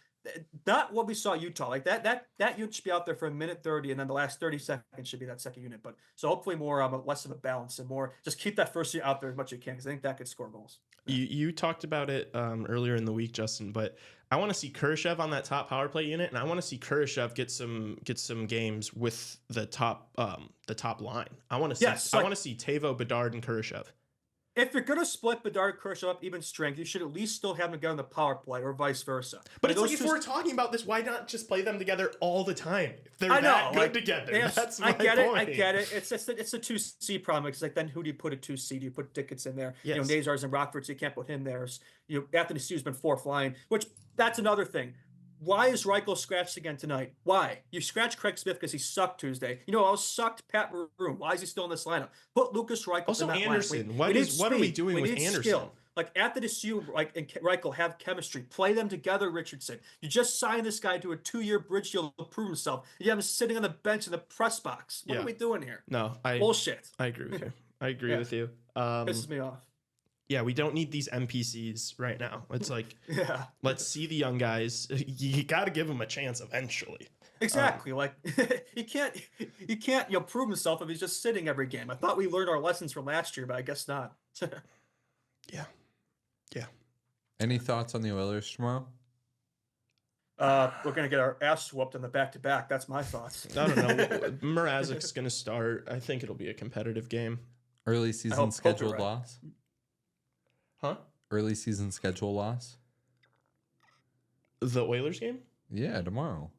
Not what we saw Utah. Like that unit should be out there for a minute 30, and then the last 30 seconds should be that second unit. But so hopefully more less of a balance and more just keep that first unit out there as much as you can because I think that could score goals. You talked about it earlier in the week, Justin, but I want to see Kurashev on that top power play unit, and I want to see Kurashev get some games with the top line. I want to see I want to see Tavo, Bedard, and Kurashev. If you're going to split Bedard, Kurashev up even strength, you should at least still have them get on the power play or vice versa. But it's like if we're talking about this, why not just play them together all the time? If they're that good together. Yes, That's my point. I get it. It's a 2C problem. It's like then who do you put a 2C? Do you put Dickens in there? Yes. Nazar's and Rockford, so you can't put him there. Anthony Sue's been fourth line, which that's another thing. Why is Reichel scratched again tonight? Why? You scratched Craig Smith because he sucked Tuesday. I was sucked Pat Maroon. Why is he still in this lineup? Put Lucas Reichel also in that Anderson. lineup. What are we doing with Anderson? Skill. Like Anthony Sue and Reichel have chemistry. Play them together, Richardson. You just signed this guy to a 2-year bridge deal to prove himself. You have him sitting on the bench in the press box. What are we doing here? No, bullshit. I agree with you. I agree with you. Pisses me off. Yeah, we don't need these NPCs right now. It's like, let's see the young guys. You got to give them a chance eventually. Exactly. He can't prove himself if he's just sitting every game. I thought we learned our lessons from last year, but I guess not. Yeah. Any thoughts on the Oilers tomorrow? We're gonna get our ass whooped in the back-to-back. That's my thoughts. I don't know. Mrazek's gonna start. I think it'll be a competitive game. Early season scheduled loss. Huh? Early season schedule loss. The Oilers game? Yeah, tomorrow.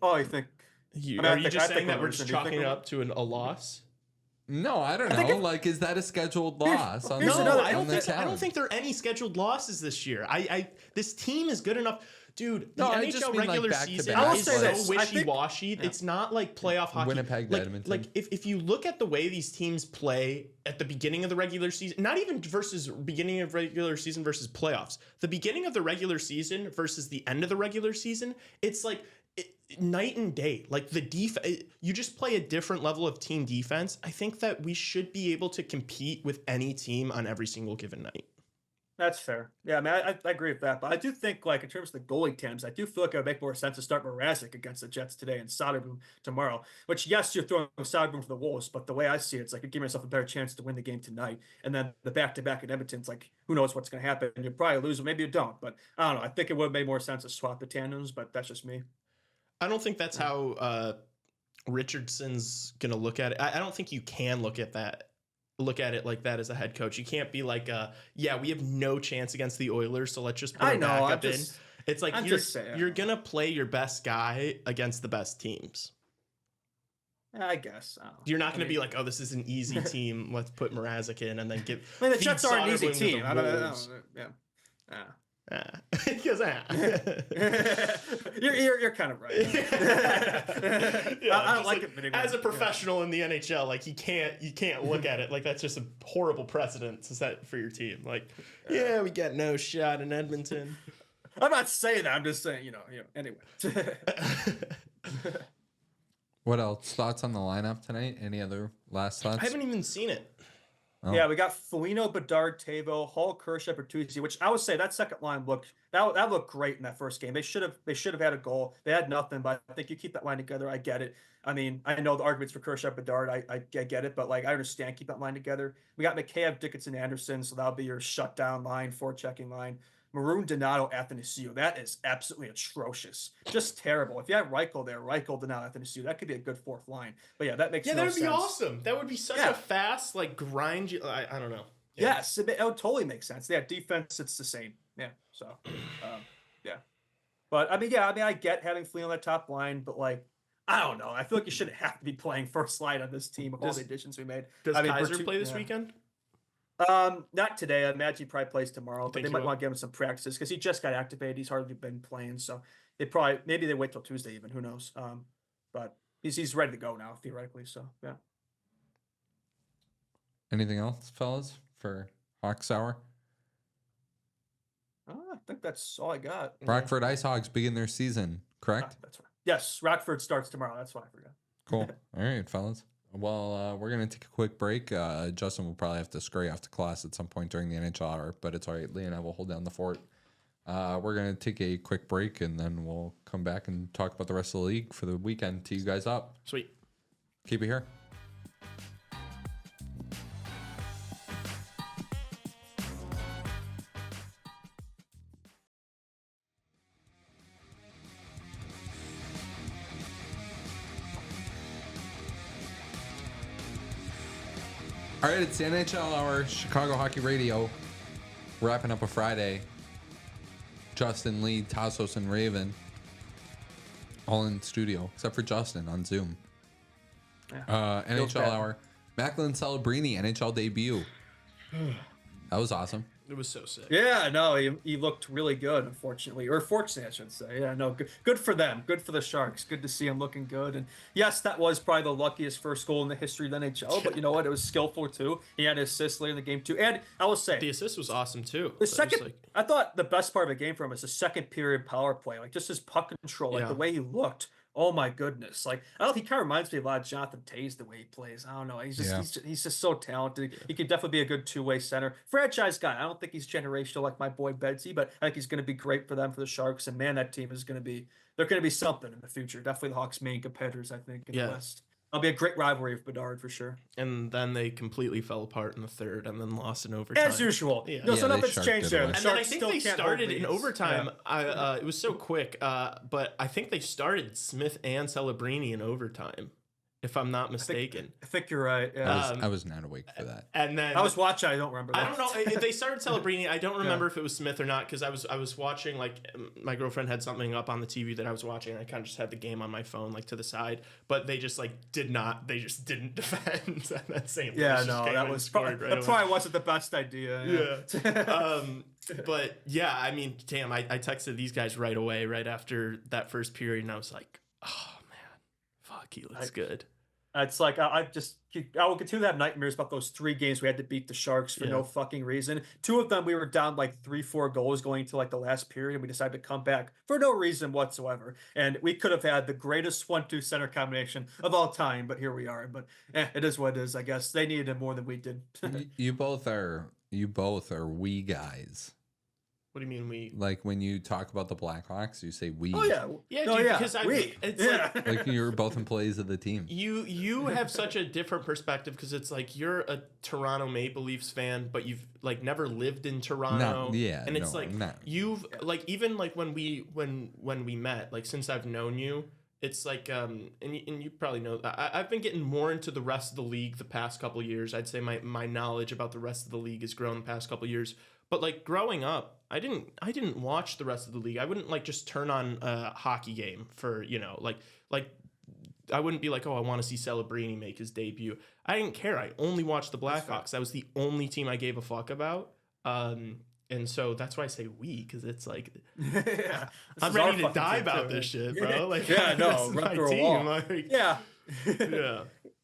Oh, you think? Are you just saying that we're just chalking it up to a loss? No, I don't know. Is that a scheduled loss? I don't think there are any scheduled losses this year. This team is good enough. Dude, the NHL regular season is so wishy-washy. It's not like playoff hockey. Winnipeg, Edmonton. If you look at the way these teams play at the beginning of the regular season, not even versus beginning of regular season versus playoffs, the beginning of the regular season versus the end of the regular season, it's like night and day. Like you just play a different level of team defense. I think that we should be able to compete with any team on every single given night. That's fair. Yeah, I mean, I agree with that. But I do think, in terms of the goalie tandems, I do feel like it would make more sense to start Mrazek against the Jets today and Soderblom tomorrow. Which, yes, you're throwing Soderblom for the Wolves, but the way I see it, it's like you give yourself a better chance to win the game tonight. And then the back-to-back in Edmonton's like, who knows what's going to happen? You'll probably lose, or maybe you don't. But I don't know. I think it would make more sense to swap the tandems, but that's just me. I don't think that's how Richardson's going to look at it. I don't think you can look at it like that as a head coach. You can't be like, we have no chance against the Oilers, so let's just put a backup in. It's like you're going to play your best guy against the best teams. I guess. You're not going to be like, this is an easy team. Let's put Mrazek in and then give. I mean, the Jets are an easy team. I don't know. Because you're kind of right. I don't like it. As a professional in the NHL, you can't look at it like that's just a horrible precedent to set for your team. We got no shot in Edmonton. I'm not saying that. I'm just saying, anyway. What else? Thoughts on the lineup tonight? Any other last thoughts? I haven't even seen it. Oh. Yeah, we got Foligno, Bedard, Tavo, Hall, Kurashev, Bertuzzi, which I would say that second line looked great in that first game. They should have had a goal. They had nothing, but I think you keep that line together. I get it. I mean, I know the arguments for Kurashev, Bedard. I get it, but I understand keep that line together. We got McKayev, Dickinson, Anderson, so that'll be your shutdown line, forechecking line. Maroon, Donato, Athanasiou. That is absolutely atrocious. Just terrible. If you have Reichel there, Reichel, Donato, Athanasiou, that could be a good fourth line. But yeah, that makes no sense. Yeah, that would be awesome. That would be such a fast, like, grind. I don't know. Yeah. Yes, it would totally make sense. Yeah, defense, it's the same. Yeah, so, yeah. But, I mean, I get having Flea on that top line, but, like, I don't know. I feel like you shouldn't have to be playing first line on this team with all the additions we made. Does Kaiser play this weekend? Not today. I imagine he probably plays tomorrow, but they might want to give him some practices because he just got activated. He's hardly been playing, so maybe they wait till Tuesday even. Who knows? But he's ready to go now theoretically. So yeah. Anything else, fellas, for Hawks Hour? I think that's all I got. Rockford Ice Hogs begin their season, correct? That's right. Yes, Rockford starts tomorrow. That's why I forgot. Cool. All right, fellas. Well, we're going to take a quick break. Justin will probably have to scurry off to class at some point during the NHL hour, but it's all right. Lee and I will hold down the fort. We're going to take a quick break, and then we'll come back and talk about the rest of the league for the weekend. Tee you guys up. Sweet. Keep it here. All right, it's the NHL Hour, Chicago Hockey Radio. Wrapping up a Friday. Justin, Lee, Tassos, and Raven all in studio, except for Justin on Zoom. Yeah. NHL Hour. Macklin Celebrini, NHL debut. That was awesome. It was so sick. Yeah, no, he looked really good, unfortunately. Or fortunately, I should say. Yeah, no, good for them. Good for the Sharks. Good to see him looking good. And yes, that was probably the luckiest first goal in the history of the NHL, but you know what? It was skillful, too. He had an assist later in the game, too. And I will say... The assist was awesome, too. I thought the best part of the game for him was the second period power play. Like, just his puck control, like the way he looked. Oh my goodness! Like I don't know, he kind of reminds me a lot of Jonathan Toews the way he plays. I don't know. He's just so talented. He could definitely be a good two-way center, franchise guy. I don't think he's generational like my boy Betsy, but I think he's going to be great for them for the Sharks. And man, that team is going to be something in the future. Definitely the Hawks' main competitors, I think, in the West. It'll be a great rivalry with Bedard for sure. And then they completely fell apart in the third and then lost in overtime. As usual. Yeah. No, so nothing's changed there. And then I think they started in overtime. Yeah. It was so quick, but I think they started Smith and Celebrini in overtime, if I'm not mistaken. I think you're right. Yeah. I was not awake for that. And then I was watching. I don't remember. I don't know. They started Celebrini. I don't remember if it was Smith or not because I was watching. Like my girlfriend had something up on the TV that I was watching. And I kind of just had the game on my phone, like to the side. But they just did not. They just didn't defend. That St. Louis that was probably wasn't the best idea. Yeah. But yeah, I mean, damn. I texted these guys right away, right after that first period, and I was like, oh man, fuck, he looks good. It's like I will continue to have nightmares about those 3 games we had to beat the Sharks for no fucking reason. 2 of them we were down like 3-4 goals going into like the last period, and we decided to come back for no reason whatsoever. And we could have had the greatest 1-2 center combination of all time, but here we are. But it is what it is, I guess. They needed it more than we did. You both are we guys. What do you mean we? Like when you talk about the Blackhawks, you say we. Oh yeah, because like you're both employees of the team. You have such a different perspective because it's like you're a Toronto Maple Leafs fan, but you've like never lived in Toronto. And it's you've like even like when we met, like since I've known you, it's like and you probably know I've been getting more into the rest of the league the past couple of years. I'd say my knowledge about the rest of the league has grown the past couple of years. But like growing up, I didn't watch the rest of the league. I wouldn't like just turn on a hockey game for, like I wouldn't be like, oh, I want to see Celebrini make his debut. I didn't care. I only watched the Blackhawks. That was the only team I gave a fuck about. And so that's why I say we, because it's like I'm ready to die about this shit, bro. Like run through a wall. Like, yeah.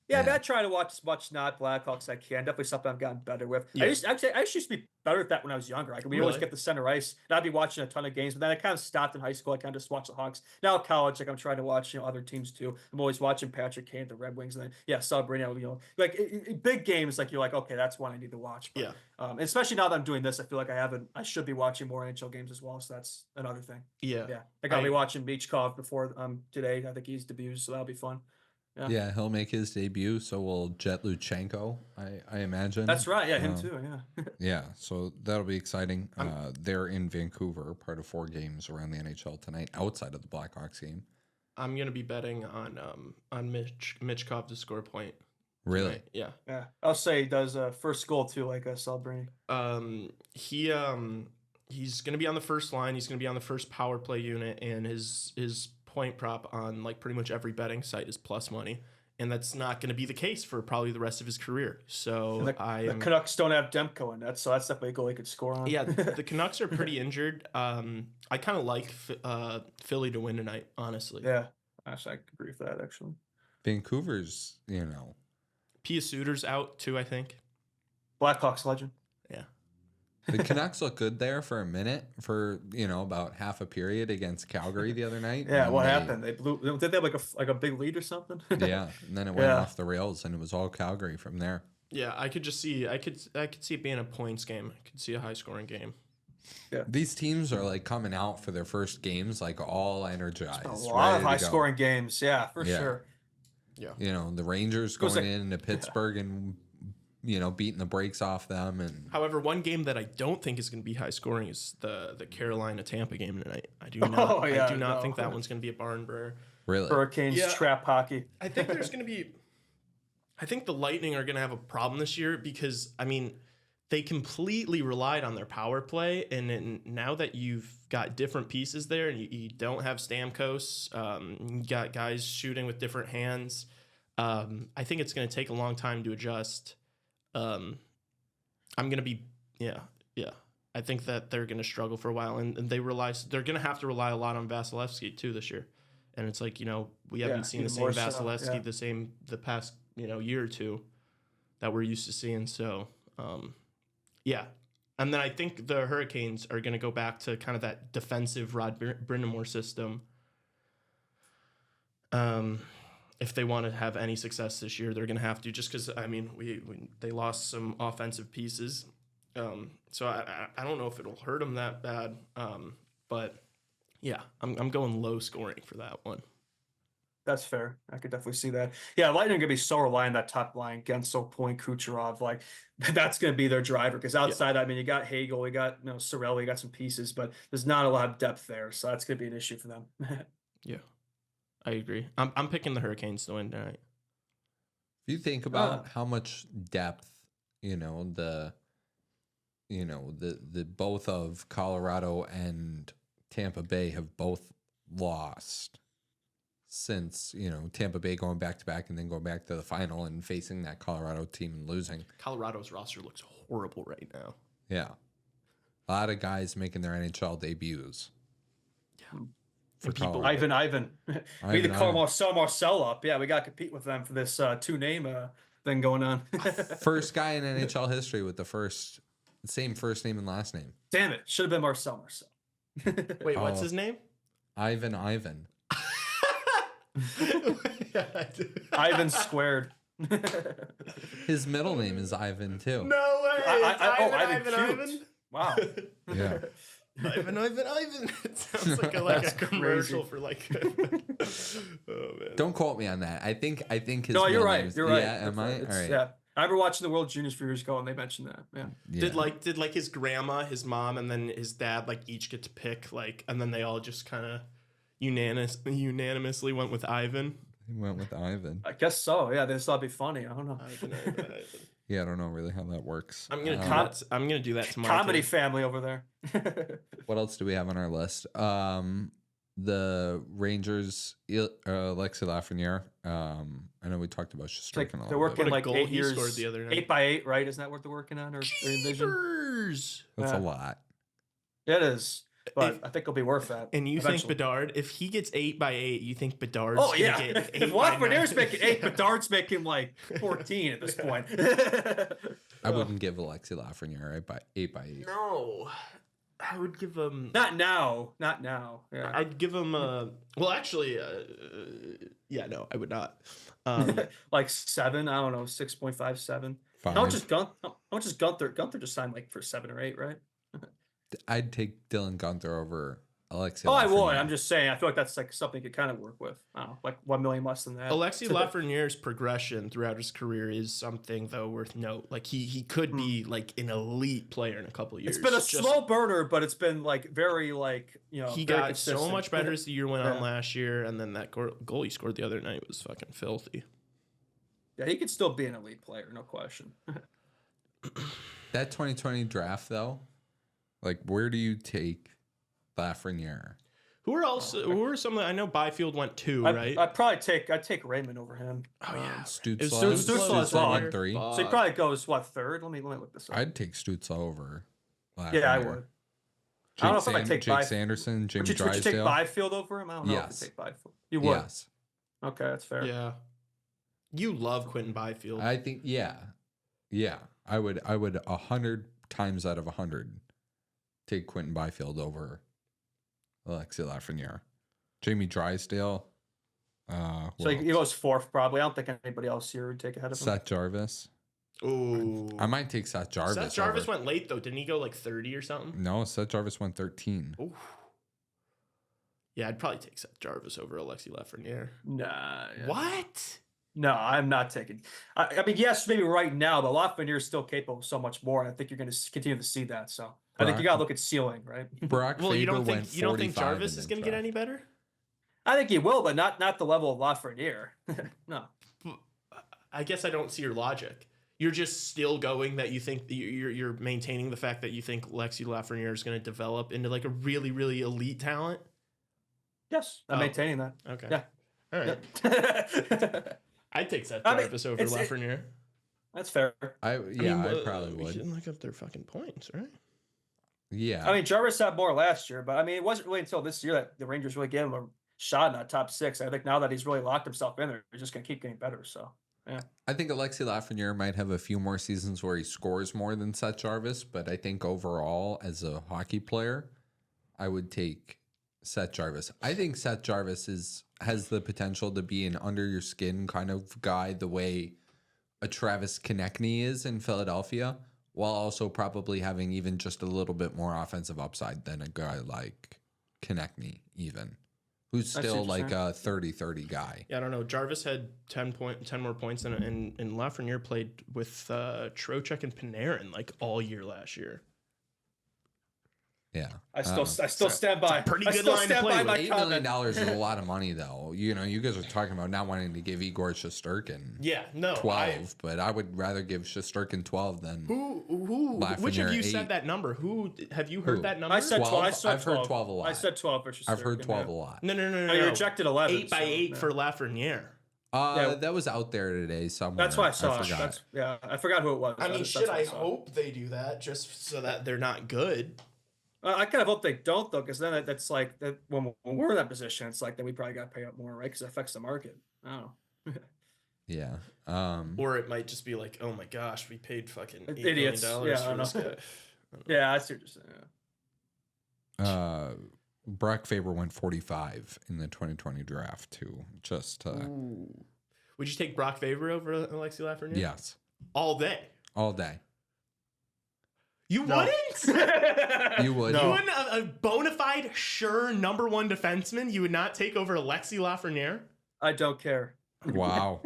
Yeah, I try to watch as much not Blackhawks as I can. Definitely something I've gotten better with. Yeah. I used to be better at that when I was younger. We always get the center ice, and I'd be watching a ton of games. But then I kind of stopped in high school. I kind of just watched the Hawks. Now at college, like I'm trying to watch other teams too. I'm always watching Patrick Kane, the Red Wings, and then Celebrini. Like big games. Like you're like, okay, that's one I need to watch. But, especially now that I'm doing this, I feel like I should be watching more NHL games as well. So that's another thing. Yeah. I gotta be watching Beachkov before today. I think he's debuts, so that'll be fun. Yeah, he'll make his debut. So will Jet Luchenko, I imagine. That's right. Yeah, him too. Yeah. Yeah, so that'll be exciting. They're in Vancouver, part of 4 games around the NHL tonight, outside of the Blackhawks game. I'm gonna be betting on Mitchkov to score a point. Really? Tonight. Yeah. Yeah. I'll say he does first goal too, like Celebrini. He's gonna be on the first line. He's gonna be on the first power play unit, and his point prop on like pretty much every betting site is plus money. And that's not going to be the case for probably the rest of his career. So the Canucks don't have Demko in that, so that's definitely a goal he could score on. Yeah, the Canucks are pretty injured. I kind of like Philly to win tonight, honestly. Yeah, actually, I agree with that, actually. Vancouver's, Pia Suter's out, too, I think. Blackhawks legend. Yeah. The Canucks look good there for a minute, for about half a period against Calgary the other night. Yeah, what happened? They blew. Did they have like a big lead or something? Yeah, and then it went off the rails, and it was all Calgary from there. Yeah, I could see it being a points game. I could see a high scoring game. Yeah, these teams are like coming out for their first games, like all energized. A lot of high scoring games, yeah, for sure. Yeah, the Rangers going into Pittsburgh and beating the brakes off them. And however, one game that I don't think is going to be high scoring is the Carolina Tampa game tonight. I do not. I do not think that one's going to be a barn burner. Really, Hurricanes trap hockey. I think there's going to be. I think the Lightning are going to have a problem this year because they completely relied on their power play, and now that you've got different pieces there, and you don't have Stamkos, you got guys shooting with different hands. I think it's going to take a long time to adjust. I'm going to be, I think that they're going to struggle for a while, and they're going to have to rely a lot on Vasilevsky too this year. And it's like, we haven't seen the same Vasilevsky the past, year or two that we're used to seeing. So, And then I think the Hurricanes are going to go back to kind of that defensive Rod Brind'Amour system. If they want to have any success this year, they're going to have to, just because, they lost some offensive pieces. So I don't know if it'll hurt them that bad. But yeah, I'm going low scoring for that one. That's fair. I could definitely see that. Yeah, Lightning are going to be so reliant on that top line, Gensel, Point, Kucherov. Like, that's going to be their driver. Because outside, you got Hagel, you got Sorelli, you got some pieces, but there's not a lot of depth there. So that's going to be an issue for them. Yeah. I agree. I'm picking the Hurricanes to win tonight. If you think about how much depth, the both of Colorado and Tampa Bay have both lost since, Tampa Bay going back to back and then going back to the final and facing that Colorado team and losing. Colorado's roster looks horrible right now. Yeah. A lot of guys making their NHL debuts. Yeah. Ivan. We need to call Marcel up. Yeah, we got to compete with them for this two-name thing going on. First guy in NHL history with the same first name and last name. Damn it. Should have been Marcel. Wait, what's his name? Ivan. Ivan squared. His middle name is Ivan, too. No way. Ivan. Wow. Yeah. Ivan. It sounds like a commercial for like. Oh man! Don't quote me on that. I think his. No, you're right. You're right. Yeah, am I? All right. Yeah, I remember watching the World Juniors a few years ago, and they mentioned that. Yeah. Did like his grandma, his mom, and then his dad each get to pick and then they all just kind of unanimously went with Ivan. He went with Ivan. I guess so. Yeah, this will be funny. I don't know. Ivan. Yeah, I don't know really how that works. I'm gonna do that tomorrow. Comedy family over there. What else do we have on our list? The Rangers, Alexis Lafreniere. I know we talked about Shesterkin a lot. They're working like 8 years. Scored the other night. 8x8, right? Isn't that what they're working on? Or envision? That's a lot. It is. But I think it'll be worth that. And you think Bedard, if he gets 8x8, you think Bedard's gonna get 8 if Lafreniere's making 8, Bedard's making like 14 at this point. I wouldn't give Alexis Lafreniere 8x8. No. I would give him... Not now. Yeah. I'd give him well, actually, no, I would not. Like 7, I don't know, 6.5, 7. How much is Gunther? Gunther just signed like for 7 or 8, right? I'd take Dylan Gunther over Alexi. Oh, I would. Lafreniere. I'm just saying. I feel like that's like something you could kind of work with. I don't know, like 1 million less than that. Alexi Lafreniere's progression throughout his career is something though worth note. Like he could be like an elite player in a couple of years. It's been a slow burner, but it's been like very like he very got consistent. so much better as the year went on last year, and then that goal he scored the other night was fucking filthy. Yeah, he could still be an elite player, no question. That 2020 draft though, like where do you take Lafreniere? Who are some? I know Byfield went 2, right? I'd take Raymond over him. Oh yeah, Stützle as well. Went 3. So he probably goes third. Let me look this up. I'd take Stützle over Lafreniere. Yeah, I would. I don't know if I take Jake Sanderson, Jamie Drysdale. Would you take Byfield over him? I don't know if you take Byfield. You would. Yes. Okay, that's fair. Yeah. You love Quentin Byfield. I think yeah. I would 100 times out of 100 take Quentin Byfield over Alexi Lafreniere. Jamie Drysdale. So he goes 4th probably. I don't think anybody else here would take ahead of him. Seth Jarvis. Ooh. I might take Seth Jarvis. Seth Jarvis went late though. Didn't he go like 30 or something? No, Seth Jarvis went 13. Ooh. Yeah, I'd probably take Seth Jarvis over Alexi Lafreniere. Nah. Yeah. What? No, I'm not taking. I mean, yes, maybe right now, but Lafreniere is still capable of so much more, and I think you're going to continue to see that. So I think you got to look at ceiling, right? Brock Well, you don't Faber think Jarvis is going to get any better? I think he will, but not the level of Lafreniere. No. I guess I don't see your logic. You're just still going that you think you're maintaining the fact that you think Alexi Lafreniere is going to develop into like a really, really elite talent. Yes, I'm maintaining that. Okay. Yeah. All right. Yep. I'd take Seth Jarvis over Lafreniere. That's fair. I probably We would. shouldn't look up their fucking points, right? Yeah. I mean, Jarvis had more last year, but I mean, it wasn't really until this year that the Rangers really gave him a shot in that top 6. I think now that he's really locked himself in there, he's just going to keep getting better. So, yeah. I think Alexi Lafreniere might have a few more seasons where he scores more than Seth Jarvis, but I think overall, as a hockey player, I would take Seth Jarvis. I think Seth Jarvis has the potential to be an under your skin kind of guy, the way a Travis Konechny is in Philadelphia, while also probably having even just a little bit more offensive upside than a guy like Konechny, even, who's still like a 30-30 guy. Yeah, I don't know. Jarvis had 10 more points, and Lafreniere played with Trocheck and Panarin like all year last year. Yeah, I still stand by. Pretty good line to play with. $8 million is a lot of money, though. You know, you guys are talking about not wanting to give Igor Shesterkin 12, but I would rather give Shesterkin 12 than Which of you 8. said that number? Have you heard that number? I said 12. I've heard 12 a lot. I said 12 versus I've heard 12 a lot. No. You rejected 11. 8 by 8 for Lafreniere. That was out there today somewhere. That's why I saw I forgot. it. I forgot who it was. I mean, I hope they do that just so that they're not good. I kind of hope they don't, though, because then that's like that when we're in that position, it's like then we probably got to pay up more, right? Because it affects the market. I don't know. Yeah. Or it might just be like, oh my gosh, we paid fucking $8 idiots. million for this guy. Yeah, I see what you're saying. Brock Faber went 45 in the 2020 draft too. Just Would you take Brock Faber over Alexi Lafreniere? yes, All day. all day. You wouldn't? You would. You wouldn't a bona fide, sure number 1 defenseman you would not take over Alexi Lafreniere? I don't care. Wow.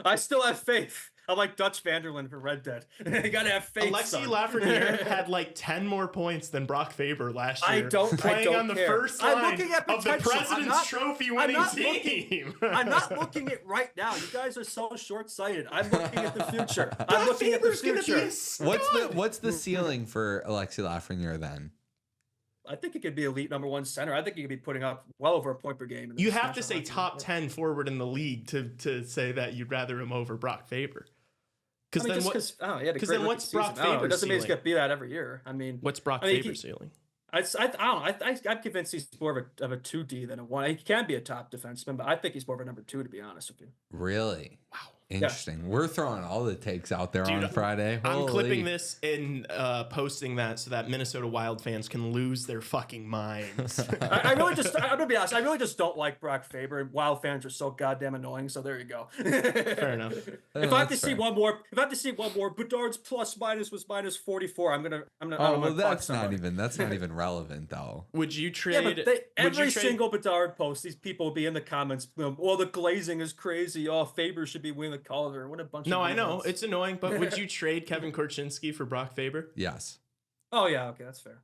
I still have faith. I'm like Dutch Vanderland for Red Dead. You gotta have faith. Alexi Lafreniere had like 10 more points than Brock Faber last year. I don't on the care. first I'm line looking at of the potential. President's Trophy winning team. I'm not looking at right now. You guys are so short-sighted. I'm looking at the future. I'm Brock looking Faber's at the gonna future. be a stud. What's the ceiling for Alexi Lafreniere then? I think he could be elite number 1 center. I think he could be putting up well over a point per game. You have to say top 10 forward in the league to say that you'd rather him over Brock Faber. Because then what's Brock Faber's It doesn't mean he's ceiling? going to be that every year. I mean, What's Brock Faber's ceiling? I don't know. I'm convinced he's more of a 2D than a 1. He can be a top defenseman, but I think he's more of a number 2, to be honest with you. Really? Wow. Interesting. We're throwing all the takes out there Dude, on Friday. I'm clipping Holy. this and posting that so that Minnesota Wild fans can lose their fucking minds. I'm gonna be honest. I really just don't like Brock Faber, and Wild fans are so goddamn annoying. So there you go. Fair enough. If I have to see one more, Bedard's plus minus was minus 44. I'm gonna. Oh well, that's not even relevant though. Would you Yeah, trade? but every single Bedard post, these people will be in the comments. Oh, the glazing is crazy. Oh, Faber should be winning the Calder. What a bunch. No, of I know idiots. it's annoying, but would you trade Kevin Korchinski for Brock Faber? Yes. Oh yeah, okay, that's fair.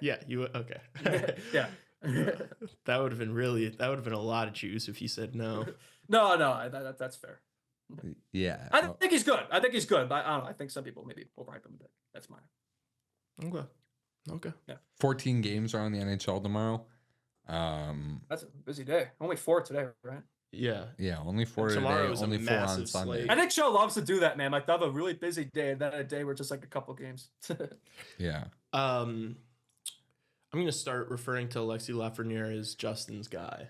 Yeah, you would. Okay. Yeah. That would have been a lot of juice if you said no. No, that's fair. Yeah. I think he's good. But I don't know. I think some people maybe overhype him a bit. That's mine. Okay. Yeah. 14 games are on the NHL tomorrow. That's a busy day. Only 4 today, right? Yeah. Yeah, only 4 Tomorrow today, is a only 4 on massive Sunday. slate. I think Joe loves to do that, man. Like, they have a really busy day, and then a day where just like a couple games. Yeah. I'm gonna start referring to Alexi Lafreniere as Justin's guy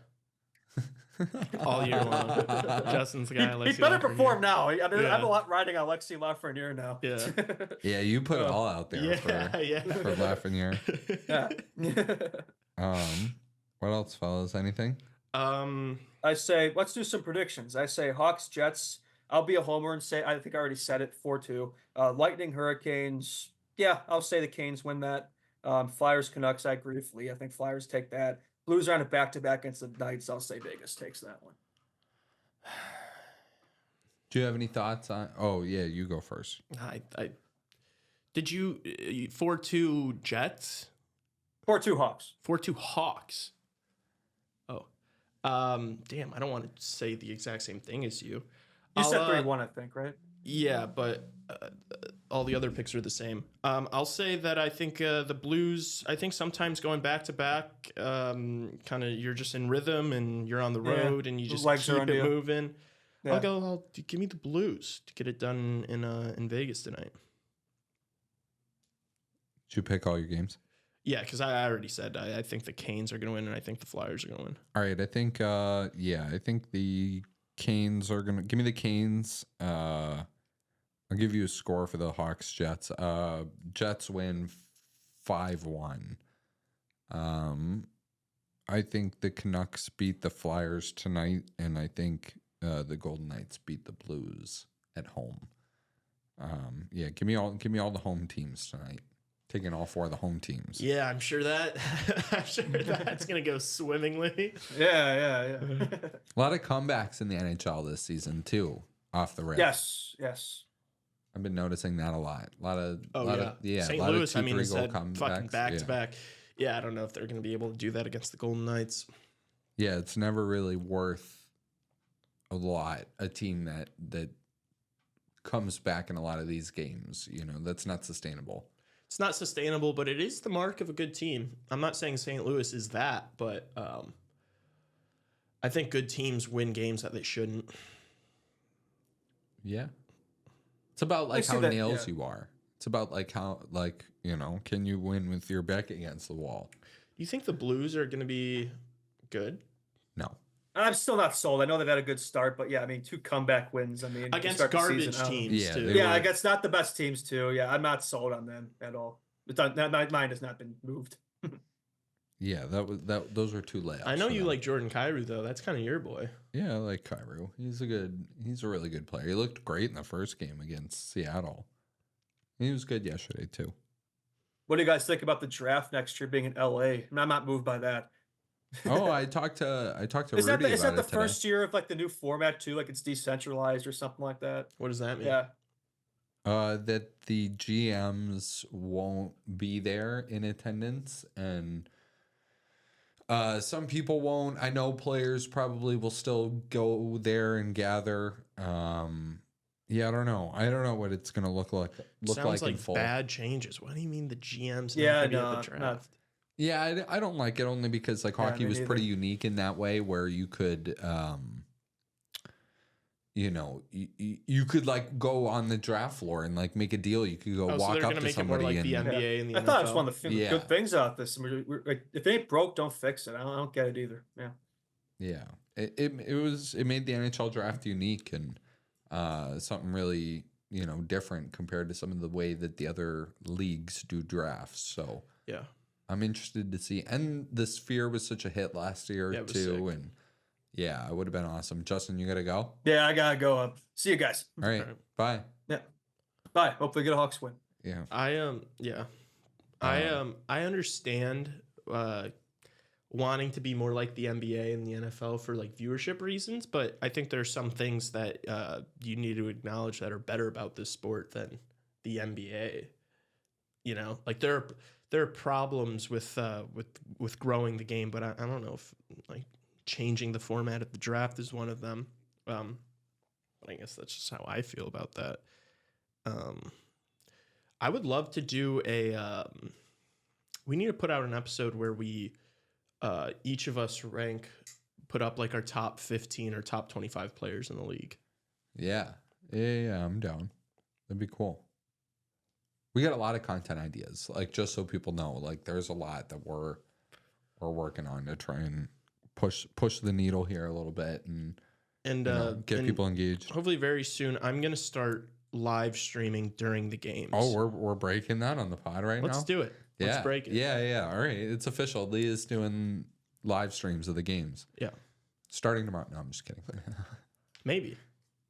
all year long. Justin's guy. He better Lafreniere. perform now. I mean, I have a Yeah. lot riding on Alexi Lafreniere now. Yeah. Yeah, you put it all out there for Lafreniere. Yeah. What else, fellas? Anything? I say, let's do some predictions. I say Hawks, Jets. I'll be a homer and say, I think I already said it, 4-2. Lightning, Hurricanes. Yeah, I'll say the Canes win that. Flyers, Canucks, I agree with Lee. I think Flyers take that. Blues are on a back-to-back against the Knights. I'll say Vegas takes that one. Do you have any thoughts on? Oh yeah, you go first. I did you 4-2 Jets? 4-2 Hawks. 4-2 Hawks. Oh. Damn, I don't want to say the exact same thing as you. You said 3-1, I think, right? Yeah, but all the other picks are the same. I'll say that I think the Blues, I think sometimes going back to back, kind of you're just in rhythm and you're on the road and you just legs are keep under it you. moving. Yeah. I'll give me the Blues to get it done in Vegas tonight. Did you pick all your games? Yeah, because I already said I think the Canes are going to win and I think the Flyers are going to win. All right, I think I think the Canes are gonna give me the Canes. I'll give you a score for the Hawks Jets. Jets win 5-1. I think the Canucks beat the Flyers tonight, and I think the Golden Knights beat the Blues at home. Yeah, give me all the home teams tonight. Taking all 4 of the home teams. Yeah, I'm sure that's going to go swimmingly. Yeah. A lot of comebacks in the NHL this season too, off the rip. Yes. I've been noticing that a lot. A lot of St. a lot Louis, of 2-3 has goal had fucking comebacks. back to back. Yeah, I don't know if they're going to be able to do that against the Golden Knights. Yeah, it's never really worth a lot. A team that comes back in a lot of these games, that's not sustainable. It's not sustainable, but it is the mark of a good team. I'm not saying St. Louis is that, but I think good teams win games that they shouldn't. Yeah. It's about like see how that, nails yeah. you are. It's about like how can you win with your back against the wall? Do you think the Blues are going to be good? No. I'm still not sold. I know they've had a good start, but yeah, I mean, 2 comeback wins. I mean, to Against start the garbage season out. teams, Yeah, too. they Yeah, were- I guess not the best teams too. Yeah, I'm not sold on them at all. My mind has not been moved. Yeah, those were 2 layups. I know for you them. like Jordan Kyrou, though. That's kind of your boy. Yeah, I like Kyrou. He's a really good player. He looked great in the first game against Seattle. He was good yesterday too. What do you guys think about the draft next year being in LA? I mean, I'm not moved by that. Oh, I talked to Is that Rudy is that about the it today. first year of like the new format too? Like it's decentralized or something like that? What does that mean? Yeah. That the GMs won't be there in attendance, and some people won't. I know players probably will still go there and gather. Yeah, I don't know. I don't know what it's gonna look like. Sounds in like full. bad changes. What do you mean the GM's not Yeah, going to be no, at the draft? Yeah, I don't like it only because like Yeah, hockey me was neither. pretty unique in that way where you could, you could like go on the draft floor and like make a deal. You could go Oh, so walk they're up going to to make it more somebody like the and NBA and the I NFL. thought it was one of the Yeah. good things out this. Like, if it ain't broke, don't fix it. I don't get it either. Yeah. yeah, it made the NHL draft unique, and something really, different compared to some of the way that the other leagues do drafts. So Yeah. I'm interested to see. And the Sphere was such a hit last year Yeah, it was too. sick. And yeah, it would have been awesome. Justin, you got to go? Yeah, I gotta go up. See you guys. All right. All right. Bye. Yeah. Bye. Hopefully get a Hawks win. Yeah. I understand wanting to be more like the NBA and the NFL for like viewership reasons, but I think there's some things that you need to acknowledge that are better about this sport than the NBA. Like there are problems with growing the game, but I don't know if like changing the format of the draft is one of them. But I guess that's just how I feel about that. I would love to do we need to put out an episode where we each of us put up like our top 15 or top 25 players in the league. Yeah. Yeah, I'm down. That'd be cool. We got a lot of content ideas, like just so people know, like there's a lot that we're working on to try and push the needle here a little bit and get people engaged. Hopefully very soon I'm going to start live streaming during the games. Oh, we're breaking that on the pod right now? Let's do it. Yeah. Let's break it. Yeah. All right. It's official. Lee is doing live streams of the games. Yeah. Starting tomorrow. No, I'm just kidding. Maybe.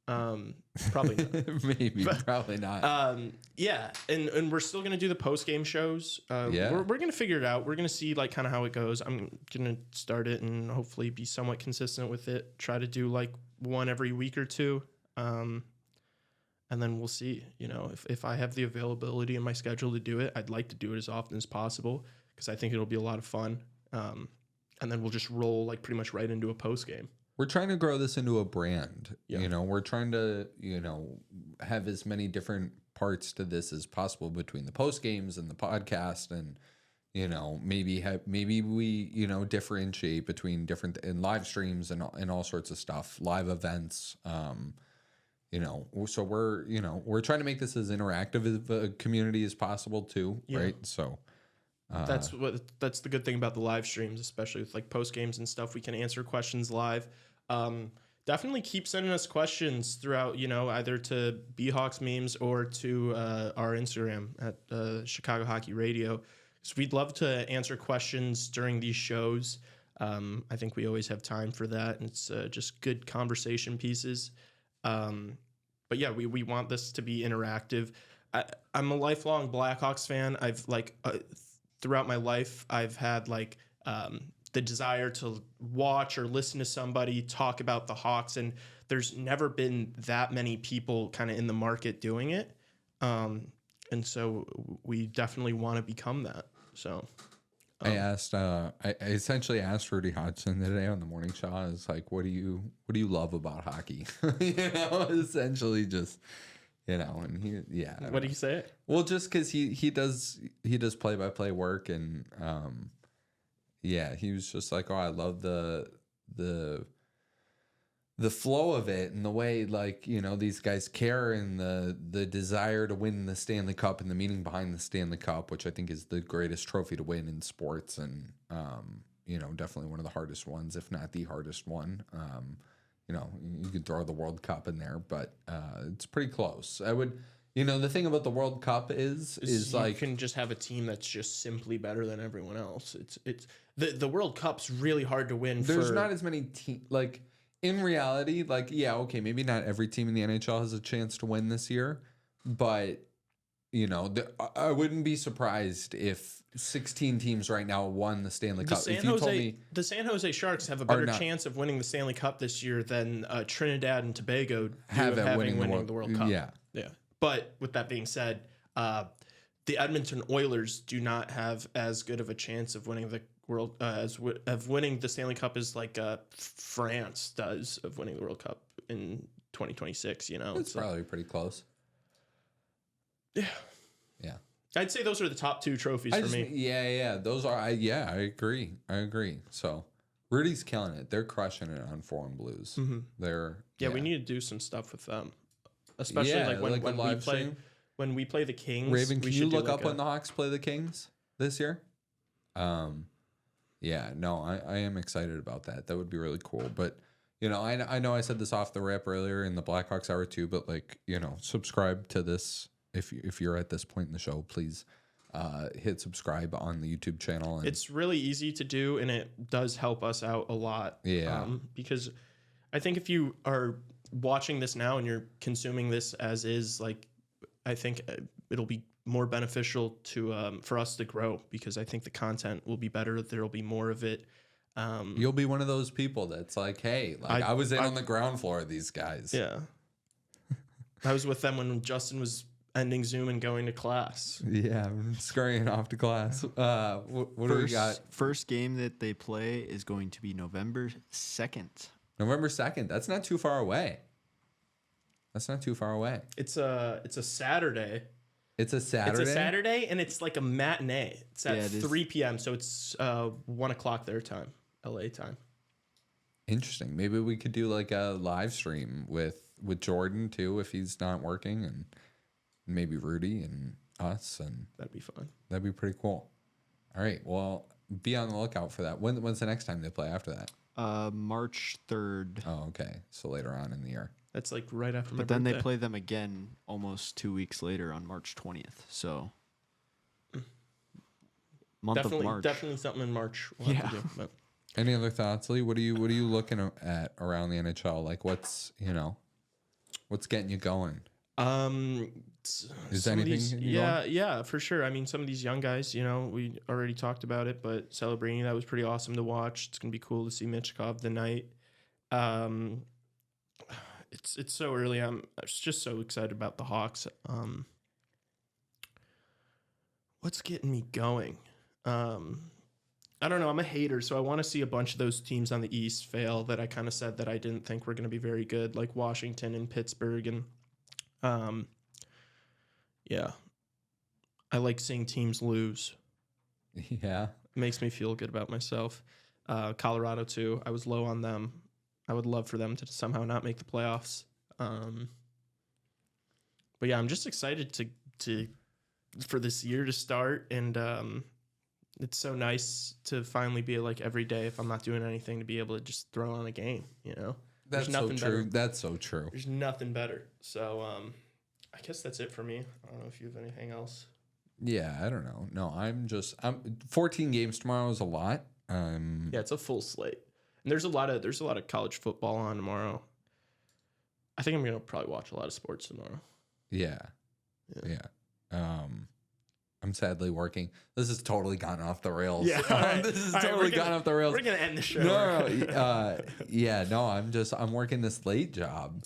Probably not. Maybe. Probably not. Yeah. And we're still going to do the post-game shows. Yeah. We're going to figure it out. We're going to see like kind of how it goes. I'm going to start it and hopefully be somewhat consistent with it. Try to do like one every week or two. And then we'll see, if I have the availability in my schedule to do it, I'd like to do it as often as possible because I think it'll be a lot of fun. And then we'll just roll like pretty much right into a post game. We're trying to grow this into a brand. Yeah. We're trying to, have as many different parts to this as possible between the post games and the podcast and, maybe we, differentiate between different and live streams and all sorts of stuff, live events. So we're trying to make this as interactive as a community as possible too. Yeah. Right. So that's the good thing about the live streams, especially with like post games and stuff. We can answer questions live. Definitely keep sending us questions throughout, either to Hawks memes or to our Instagram at Chicago Hockey Radio. So we'd love to answer questions during these shows. I think we always have time for that. And it's just good conversation pieces. But yeah, we want this to be interactive. I'm a lifelong Blackhawks fan. I've throughout my life, I've had the desire to watch or listen to somebody talk about the Hawks, and there's never been that many people kind of in the market doing it. And so we definitely want to become that. So I essentially asked Rudy Hodgson today on the morning show. I was like, what do you love about hockey? Essentially just, and what do you say? Well, just cause he does play-by-play work. And, he was just like, oh, I love the flow of it and the way these guys care and the desire to win the Stanley Cup and the meaning behind the Stanley Cup, which I think is the greatest trophy to win in sports. And, definitely one of the hardest ones, if not the hardest one. You could throw the World Cup in there, but it's pretty close. I would, the thing about the World Cup is you can just have a team that's just simply better than everyone else. It's the World Cup's really hard to win. There's not as many teams in reality, maybe not every team in the NHL has a chance to win this year, but I wouldn't be surprised if 16 teams right now won the Stanley Cup. The San Jose Sharks have a better chance of winning the Stanley Cup this year than Trinidad and Tobago winning the World Cup. Yeah. But with that being said, the Edmonton Oilers do not have as good of a chance of winning the world of winning the Stanley Cup as France does of winning the World Cup in 2026. It's probably pretty close. Yeah. I'd say those are the top two trophies for me. Yeah. Those are. I agree. So Rudy's killing it. They're crushing it on Foreign Blues. Mm-hmm. We need to do some stuff with them, especially when we play the Kings. Raven, can you look up when the Hawks play the Kings this year? I am excited about that. That would be really cool. But you know, I know I said this off the rip earlier in the Blackhawks hour too, but like, you know, subscribe to this if you're at this point in the show, please hit subscribe on the YouTube channel. And It's really easy to do, and it does help us out a lot. Yeah. Because I think if you are watching this now and you're consuming this as is, like, I think it'll be more beneficial to for us to grow, because I think the content will be better. There'll be more of it. you'll be one of those people that's like, hey, like I was on the ground floor of these guys. Yeah. I was with them when Justin was ending Zoom and going to class. Yeah, I'm scurrying off to class. What do we got? First game that they play is going to be November 2nd. November 2nd. That's not too far away. That's not too far away. It's a Saturday. It's a Saturday. It's a Saturday, and it's like a matinee. It's at Yeah, it is. 3 p.m., so it's 1 o'clock their time, LA time. Interesting. Maybe we could do like a live stream with Jordan too, if he's not working, and maybe Rudy and us, and That'd be fun. that'd be pretty cool. All right. Well, be on the lookout for that. When's the next time they play after that? March 3rd. Oh, okay. So later on in the year. That's like right after my But then birthday. they play them again almost 2 weeks later on March 20th. So month of March. Definitely something in March. We'll have to Yeah. do, but Any other thoughts, Lee? What are you looking at around the NHL? Like, what's getting you going? Is some of anything these, getting you yeah, for sure. I mean, some of these young guys, you know, we already talked about it, but Celebrini, that was pretty awesome to watch. It's gonna be cool to see Michkov tonight. It's so early. I'm just so excited about the Hawks. What's getting me going? I don't know. I'm a hater, so I want to see a bunch of those teams on the East fail that I kind of said that I didn't think were going to be very good, like Washington and Pittsburgh. And yeah, I like seeing teams lose. Yeah. It makes me feel good about myself. Colorado, too. I was low on them. I would love for them to somehow not make the playoffs. But yeah, I'm just excited to for this year to start, and it's so nice to finally be like every day, if I'm not doing anything, to be able to just throw on a game. You know, That's There's so nothing true. better. That's so true. There's nothing better. So I guess that's it for me. I don't know if you have anything else. Yeah, I don't know. No, I'm 14 games tomorrow is a lot. Yeah, it's a full slate, and there's a lot of college football on tomorrow. I think I'm gonna probably watch a lot of sports tomorrow. Yeah. I'm sadly working. This has totally gone off the rails. Yeah, all right. This has All right, totally we're gonna- gone off the rails. We're gonna end the show. No, I'm working this late job.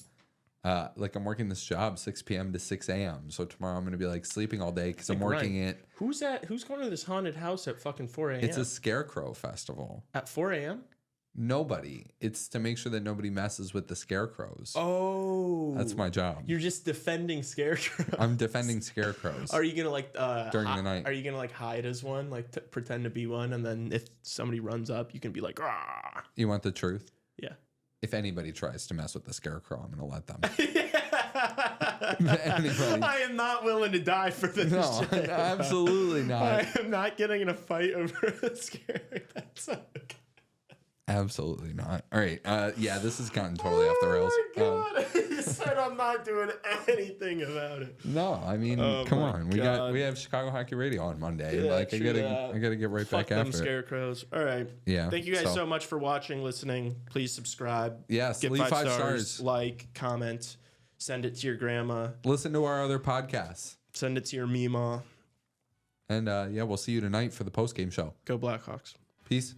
I'm working this job 6 p.m. to 6 a.m. So tomorrow I'm gonna be like sleeping all day because I'm Like, working right. it. Who's going to this haunted house at fucking 4 a.m.? It's a scarecrow festival. At 4 a.m.? Nobody. It's to make sure that nobody messes with the scarecrows. Oh, That's my job. You're just defending scarecrows. I'm defending scarecrows. Are you gonna During the night. Are you gonna hide as one, pretend to be one, and then if somebody runs up, you can be like, ah. You want the truth? Yeah. If anybody tries to mess with the scarecrow, I'm gonna let them. Anybody. I am not willing to die for this. No, shit. absolutely not. I am not getting in a fight over a scare. That's okay. Absolutely not. All right. Yeah, this has gotten totally off the rails. Oh my god! You said I'm not doing anything about it. No, I mean, Oh come my on. God. We have Chicago Hockey Radio on Monday. Yeah, I true gotta that. get right Fuck back them after it. scarecrows. All right. Yeah. Thank you guys so much for watching, listening. Please subscribe. Yes, Give leave 5 5 stars. stars. Like, comment. Send it to your grandma. Listen to our other podcasts. Send it to your Mima. And yeah, we'll see you tonight for the post game show. Go Blackhawks. Peace.